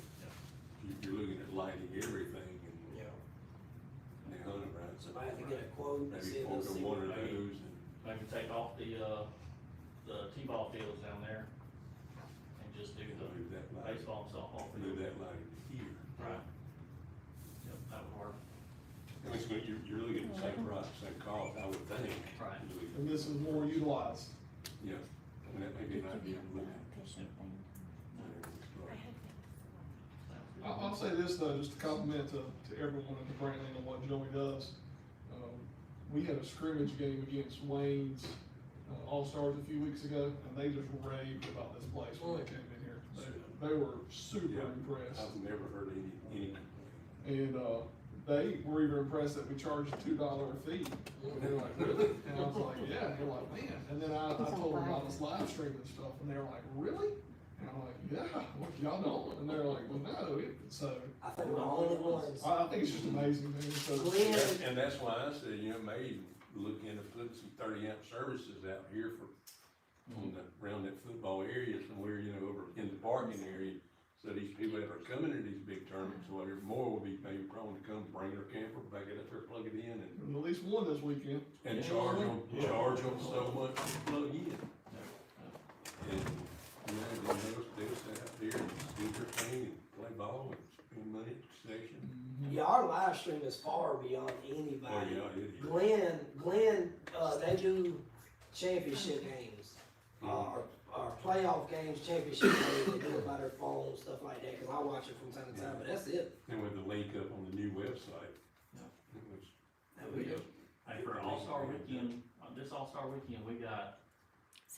you're looking at lighting everything and, you know, now, right? somebody have to get a quote and see Maybe if they'll forego see one what of they. those and. Maybe take off the T-ball fields down there and just do the Move that lighting, baseball and softball move field. that lighting to here. Right. Yep, that would work. I mean, so you're looking at the same price, same cost, I would think. Right. And this is more utilized. Yeah, I mean, that may be an idea to look at. I'll say this though, just to compliment to everyone at the Brantley and what Joey does. We had a scrimmage game against Wayne's All-Stars a few weeks ago, and they just raved about this place when they came in here. They were super Yeah, impressed. I've never heard any And, complaint. they were even impressed that we charged a $2 fee. And they were like, really? And I was like, yeah, and they're like, man. And then I told them about this live stream and stuff, and they were like, really? And I'm like, yeah, what y'all don't? And they're like, well, no, so, I think we're the only ones. I think it's just amazing, man, so. Glenn, And that's why I said, maybe look into putting some 30-amp services out here for, on the, around that football area somewhere, you know, over in the parking area. So these people that are coming to these big tournaments, or whatever, more will be maybe prone to come, bring their camper, back it up there, plug it in, and At least one this weekend. charge them so much to plug in. And, you know, they'll sit out there and do their thing and play ball and spend money at the station. Yeah, our live stream is far beyond Oh, anybody. yeah, it is. Glenn, they do championship games, or playoff games, championship games, they do it by their phone, stuff like that, cause I watch it from time to time, but that's it. And with the link up on the new website. Yeah. It was, There we go. Hey, for All-Star Weekend, this All-Star Weekend, we got,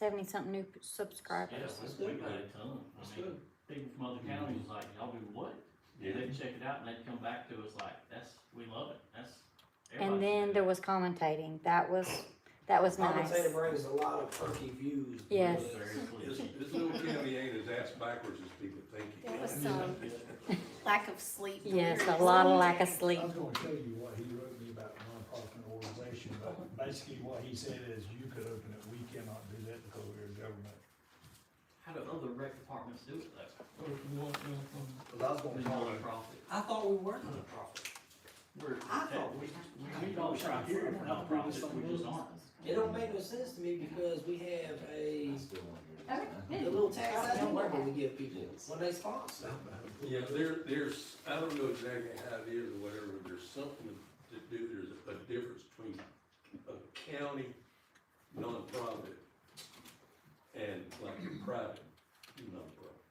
70-something new subscribers. yes, That's we good. got a ton. That's I mean, good. people from other counties like, y'all do what? yeah, They'd check it out and they'd come back to us like, we love it, that's. And everybody then should there do was commentating. That was nice. Commentator brings a lot of perky views. Yes. it. Very this, pleased. this little county ain't as ass backwards as people think it There was is. some lack of sleep. Yes, a delirious. lot of lack of sleep. I was gonna tell you what he wrote me about nonprofit organization, but basically what he said is you could open it, we cannot do that because we're a government. How do other rec departments do it though? Cause I was We gonna call it, nonprofit. I thought we were nonprofit. I thought we don't try here for nonprofits, we just aren't. It don't make no sense to me because we have a Okay. little tax number we give people when they sponsor. Yeah, there's, I don't know exactly how it is or whatever, but there's something to do, there's a difference between a county nonprofit and like a private nonprofit.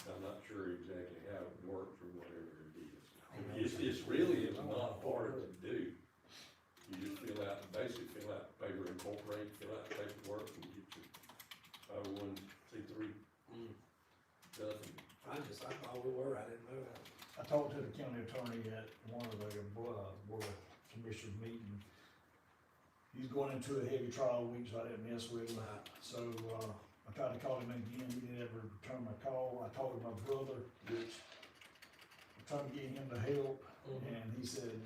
I'm not sure exactly how it works or whatever it is. It's really, it's not hard to do. You just basically fill out paper, incorporate, fill out paperwork and get your 501c3 stuff. I thought we were, I didn't know that. I talked to the county attorney at one of the, board of commissioners meeting. He's going into a heavy trial week, so I didn't mess with him. So, I tried to call him again, he didn't ever return my call. I talked to my brother, which I'm trying to get him to help, and he said,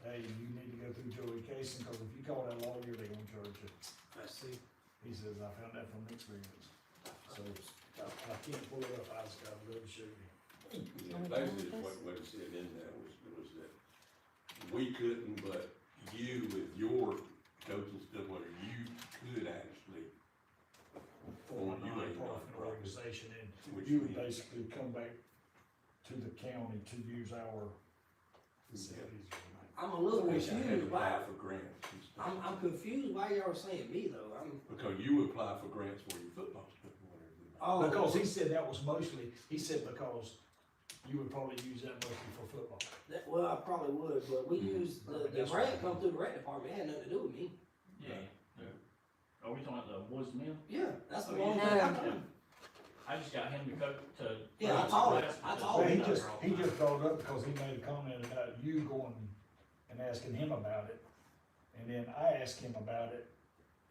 hey, you need to go through Joey Casey, cause if you call that lawyer, they're gonna charge you. I see. He says, I found that from experience. So, I can't pull it up, I just gotta really show you. Yeah, basically, what it said in there was that we couldn't, but you with your coaching stuff, whether you could actually For a form you a nonprofit nonprofit. organization, and Which you would means- basically come back to the county to use our facilities. I'm a little Wish I had to confused why, apply for grants and stuff. I'm confused why y'all saying me though, Because you would apply for grants for your football stuff or whatever. Oh. Because he said that was mostly, he said because you would probably use that mostly for football. well, I probably would, but we use, the That's grant right. come through the rec department, it had nothing to do with me. Yeah. Are we talking about the boys and men? Yeah, that's the Oh, one yeah. thing I No. done. I just got him to go to. Yeah, I told him. I told Well, he him. just brought it up because he made a comment about you going and asking him about it. And then I asked him about it,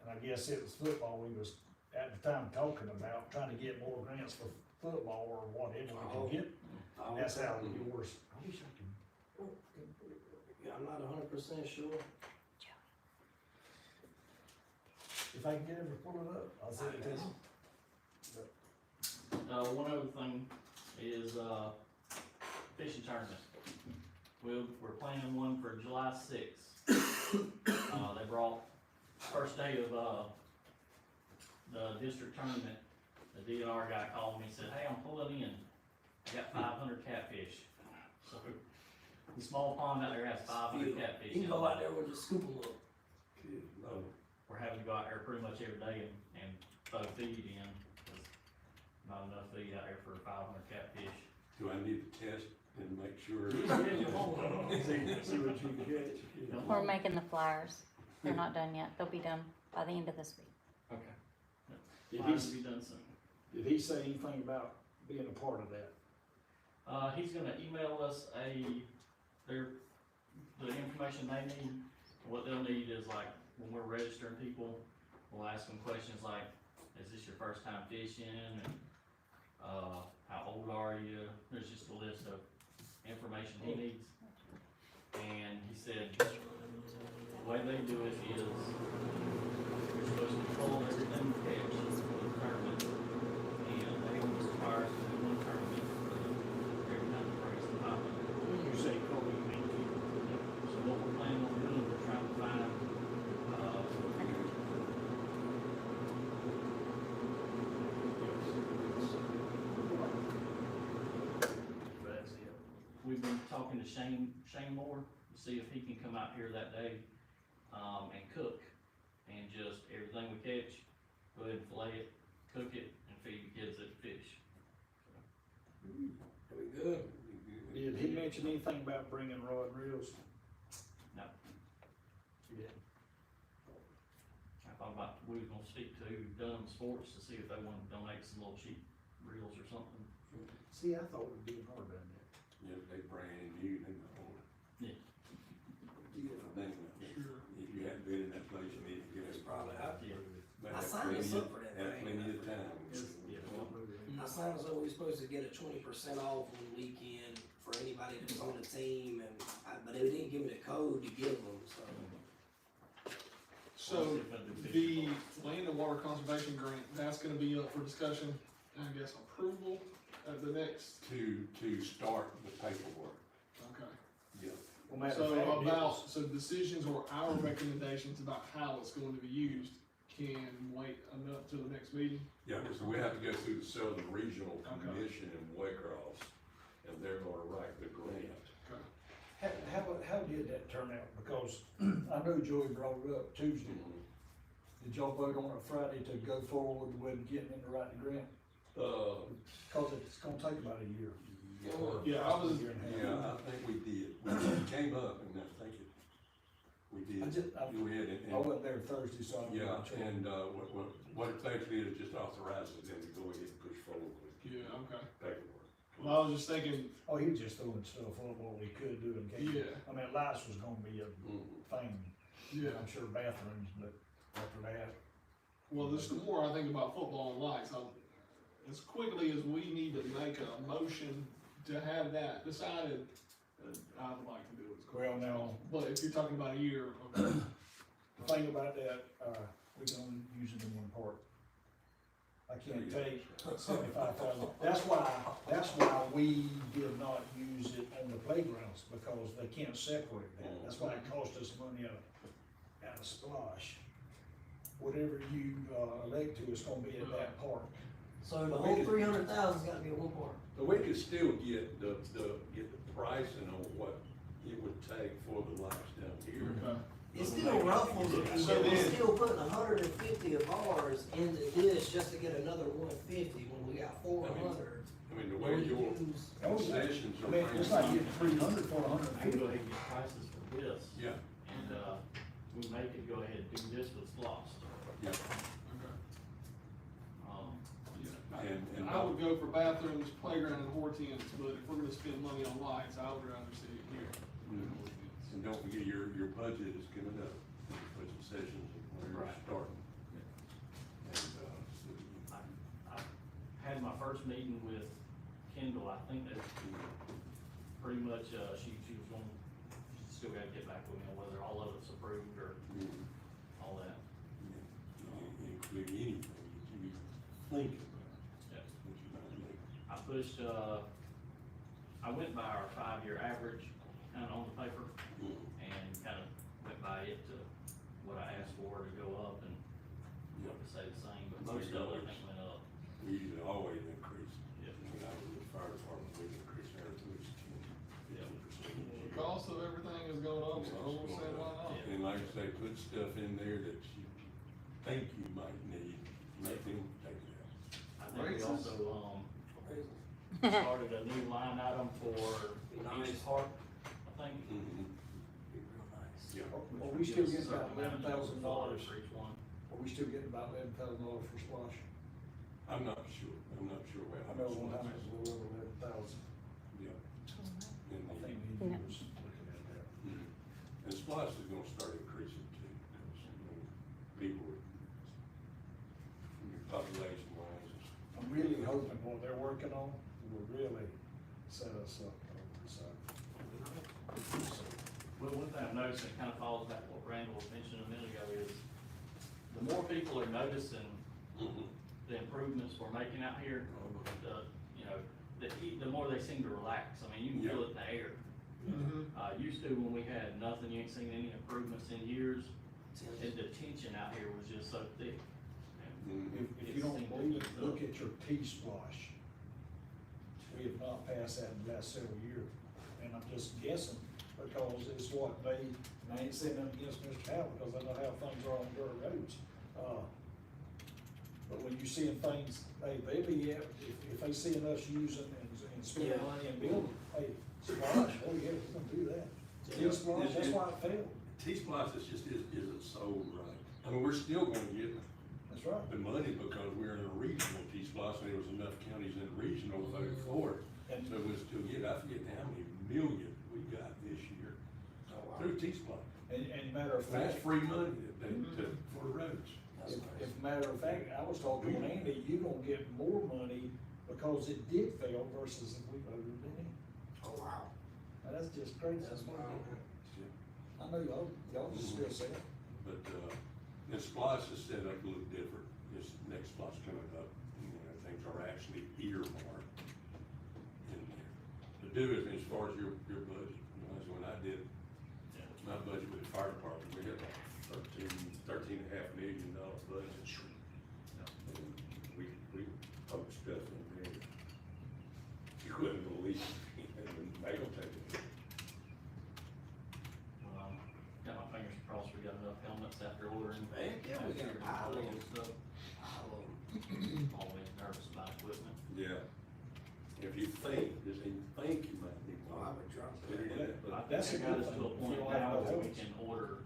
and I guess it was football we was at the time talking about, trying to get more grants for football or whatever we Oh. can get. Oh, That's how yours, I wish I could. Yeah, I'm not 100% sure. If I can get him to pull it up, I'll send it to him. One other thing is, fishing tournament. We're planning one for July 6th. They brought, first day of, the district tournament, the DNR guy called me and said, hey, I'm pulling in. I got 500 catfish. So, the small pond out there has 500 catfish. You can in go it. out there with just scoop them up. We're having to go out there pretty much every day and throw feed in. There's not enough feed out there for 500 catfish. Do I need to test and make sure? See what you can get. We're making the flyers. They're not done yet. They'll be done by the end of this week. Okay. Did Flyers he, will be done soon. did he say anything about being a part of that? He's gonna email us the information they need. What they'll need is like, when we're registering people, we'll ask them questions like, is this your first time fishing? And, how old are you? There's just a list of information he needs. And he said, way they do it is, you're supposed to pull everything you catch for the tournament, and they will just require us to do one tournament every time the race is happening. You say Kobe, you mean keep. So what we're planning on doing, we're trying to find, That's it. we've been talking to Shane Moore to see if he can come out here that day, and cook. And just everything we catch, go ahead and fillet it, cook it, and feed the kids that fish. Very good. Did he mention anything about bringing rod and reels? No. He didn't. I thought about, we was gonna speak to Dunham Sports to see if they wanted to donate some little cheap reels or something. See, I thought we'd be hard down there. Yeah, they brand new, they know. Yeah. Sure. If you hadn't been in that place, you need to get It's it. probably out there. But I have signed us plenty- up for that have thing. plenty of time. I signed us up, we were supposed to get a 20% off one weekend for anybody that's on the team, but they didn't give me the code to give them, so. So, the land and water conservation grant, that's gonna be up for discussion, and I guess approval at the next, To start the paperwork, okay. yeah. Well, matter of fact, So it about, was- so decisions or our recommendations about how it's going to be used can wait enough till the next meeting? Yeah, because we have to go through the Southern Regional Okay. Commission in Waycross, and they're gonna write the grant. Okay. How did that turn out? Because I know Joey brought it up Tuesday. Did y'all vote on it Friday to go forward with getting him to write the grant? Cause it's gonna take about a year. Yeah, I was- A year and a half. Yeah, I think we did, we came up, and I think we I did, just, go ahead I and, wasn't there Thursday, so I'm yeah, not sure. and, what it basically is, just authorizes them to go ahead and push forward with Yeah, okay. paperwork. Well, I was just thinking, Oh, he was just throwing stuff up what we could do in case. Yeah. I mean, lights was gonna be a Mhm. thing. yeah, I'm sure bathrooms, but after that, well, there's the more I think about football and lights, as quickly as we need to make a motion to have that decided, I would like to do it as quick. well, now, But if you're talking about a year, okay. the thing about that, we can only use it in one part. I can't take 75,000, that's why we did not use it on the playgrounds, because they can't separate that, that's why it cost us money out of splash. Whatever you, elect to, is gonna be at that park. So the whole 300,000's gotta be in one part. But we could still get the pricing on what it would take for the lights down here. Okay. It's still ruffles, So we're then- still putting 150 of ours in the dish just to get another 150 when we got 400. I mean, the way your Oh, yeah. concessions I are. mean, it's like getting 300 for I can 150. go ahead and get prices for this, Yeah, and, we may could go ahead and do this with Floss. yeah, Okay. and. I would go for bathrooms, playground, and hortens, but if we're gonna spend money on lights, I would rather see it here. And don't forget, your budget is coming up, budget sessions, when you're Right. starting. And, I had my first meeting with Kendall, I think that pretty much, she was going, she's still gotta get back with me on whether all of it's approved or all that. include anything that you think about. Yeah. That you might need. I pushed, I went by our 5-year average, kinda on the paper, and kinda went by it to what I asked for to go up and what to say the same, but most of it I think went up. We usually always increase. Yeah. When I was with the fire department, we increased ours at least 10%. The cost of everything is going up, so I don't say why not. Yeah. And like I say, put stuff in there that you think you might need, make them take it out. I think we Raises? also, started a new line item for Nice. each park, I think. Yeah. Are we still getting Certain about amount of $11,000? for each one. Are we still getting about $11,000 for splash? I'm not sure where. I know one time it was a little over 11,000. Yeah. And I think the, he was looking at that. and Splash is gonna start increasing too, because, people, population wise, I'm really hoping what they're working on will really set us up. So, Well, one thing I've noticed, and it kind of follows back what Randall was mentioning a minute ago, is the more people are noticing the improvements we're making out here, you know, the more they seem to relax. I mean, you can feel it in the air. Used to, when we had nothing, you ain't seen any improvements in years, and the tension out here was just so thick. If you don't believe it, look at your T-Splosh. We have not passed that in the last several years, and I'm just guessing, because it's what they, and I ain't saying nothing against Mr. Howell, because I know how things are on dirt roads. But when you seeing things, hey, they be, if they seeing us using and spending money and building, hey, Splosh, oh yeah, we're gonna do that. T-Splosh, that's why it failed. T-Splosh is just, isn't sold right. I mean, we're still gonna get That's right. the money because we're in a regional T-Splosh, and there was enough counties in the regional voted for it. And- So we'll still get, I forget how many million we got this year through T-Splosh. And matter of That's fact, free money for the roads. if matter of fact, I was talking to Andy, you gonna get more money because it did fail versus if we voted it in. Oh, wow. Now, that's just crazy. That's wild. I know y'all just still say it. But, the Splosh is set up a little different, this next Splosh coming up, you know, things are actually earmarked in there. To do it as far as your budget, you know, as when I did my budget with the fire department, we had like $13.5 million budget. And we put stuff in there. You couldn't believe, and they don't take it. Got my fingers crossed, we got enough helmets after ordering. Man, yeah, we got a pile of them. Stuff. Always nervous about equipment. Yeah. If you think, just even think you might need Oh, one. I would drop Put it in that. there. I think That's I a got good us to a thing. point If you now like where we those. can order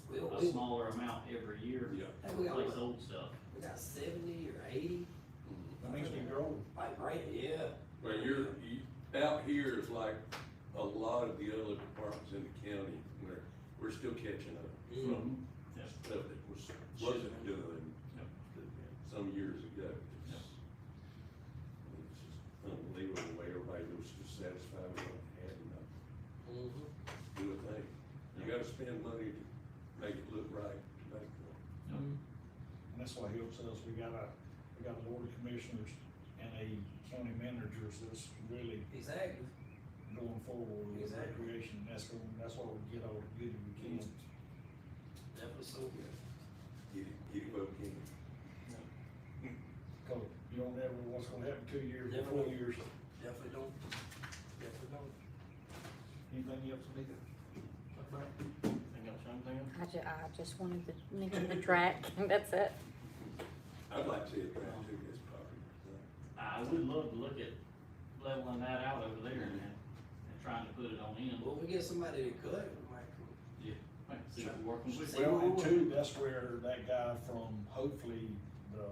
We'll, a smaller amount every year, Yeah. Hey, we got replace what? old stuff. We got 70 or 80, That means we grow. like, right, yeah. Well, out here is like a lot of the other departments in the county, where we're still catching up from Yeah. stuff that wasn't done some years ago. It's just unbelievable the way everybody was just satisfied with what they had and not do a thing. You gotta spend money to make it look right, to make it. And that's what helps us. We got a board of commissioners and a county managers that's really Exactly. going forward with Exactly. recreation. That's why we get all the good we can. Definitely so good. Get it where we can. Cause you don't ever know what's gonna happen 2 years, or 4 Definitely. years. Definitely don't. Definitely don't. Anything else, Nika? Anything else, anything else? I just wanted to mention the track, that's it. I'd like to see it around to this property. I would love to look at leveling that out over there and trying to put it on in. Well, if we get somebody to cut it, we might. Yeah, see if we're working with. Well, and two, that's where that guy from, hopefully, the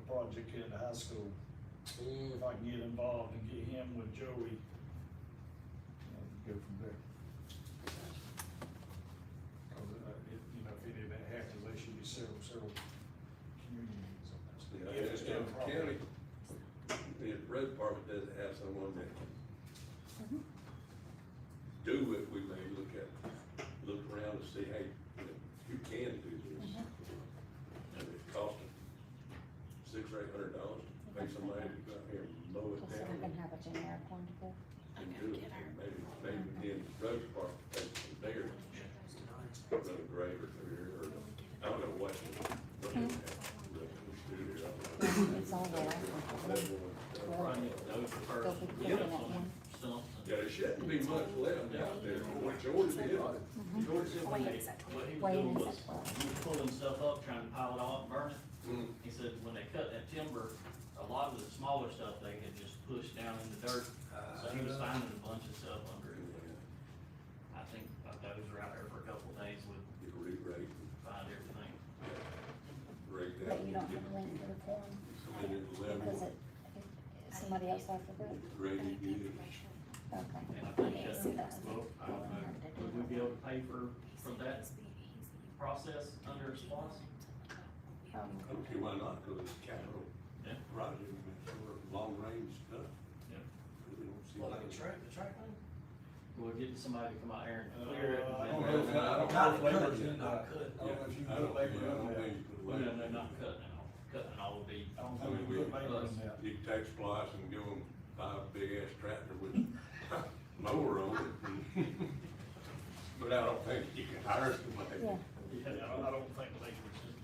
project here at the high school, if I can get involved and get him with Joey, go from there. Cause, if any of that happens, there should be several community meetings on that. Yeah, If it's done the properly. county, the road department doesn't have someone that can do it, we may look around and see, hey, you can do this. And it costs $600 or $800 to pay somebody to go out here and mow it Plus, I down. can have a generic one to go. And do it, and maybe then the road department takes it from there, run a grader through here, or, I don't know what. It's all there. Probably need to know the Go first, be yeah, cleaning up some one. stumps. Yeah, there shouldn't be much left out there, what George did. George said when they, what he was Wait, doing is was, that 12? he was pulling stuff up, trying to pile it all up and burn it. Mm. He said when they cut that timber, a lot of the smaller stuff they had just pushed down in the dirt. So he was finding a bunch of stuff under it. I think those were out there for a couple of days, would Get a re-rate, find everything. rate that. But you don't have a link to the form, And then because level, somebody else has to do it. rate it good. Okay. And I think Yeah, that, see that. well, I don't know, would we be able to pay for that process under a SPOS? I don't see why not, cause it's capital Yeah. project, it's sort of long range stuff. Yeah. Really don't see Well, why. like the track thing? We're getting somebody to come out there and clear it and don't know Not if cut, labor's not in that. cut. I don't know if you I can don't, put labor yeah, I in don't that. think you put Well, labor. no, they're not cutting it all, cutting it all will be, I don't think we can put labor in that. You can take splice and go and buy a big ass tractor with mower on it. But I don't think you can hire somebody. Yeah. Yeah, I don't think labor's in.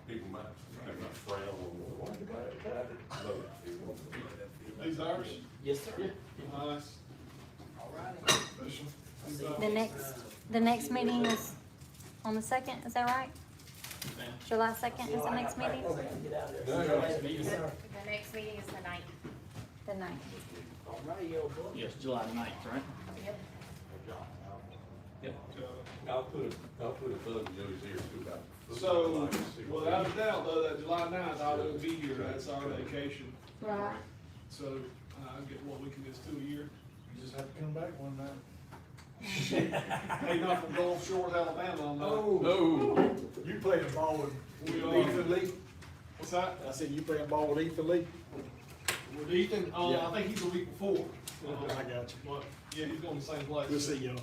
People might, They might frown on the, why you buy a tractor? These ours? Yes, sir. Nice. All righty. Special. These The next meeting is on the second, is that right? man. July second is the next meeting? Get out of No, there. no. Yes, sir. The next meeting is the ninth. The ninth. All right, yo, boy. Yes, July 9th, right? Yep. I'll put a bug in Joey's ear too about. So, without a doubt, though, that July 9th, I will be here, that's our vacation. Right. So, I get what we can just do a year. You just have to come back one night. Hey, not from Gulf Shores, Alabama, I'm not. No. You playing ball with We Ethan Lee? What's that? I said, you playing ball with Ethan Lee? With Ethan, Yeah. I think he's a week before. I got you. But, yeah, he's going to the same place. We'll see y'all.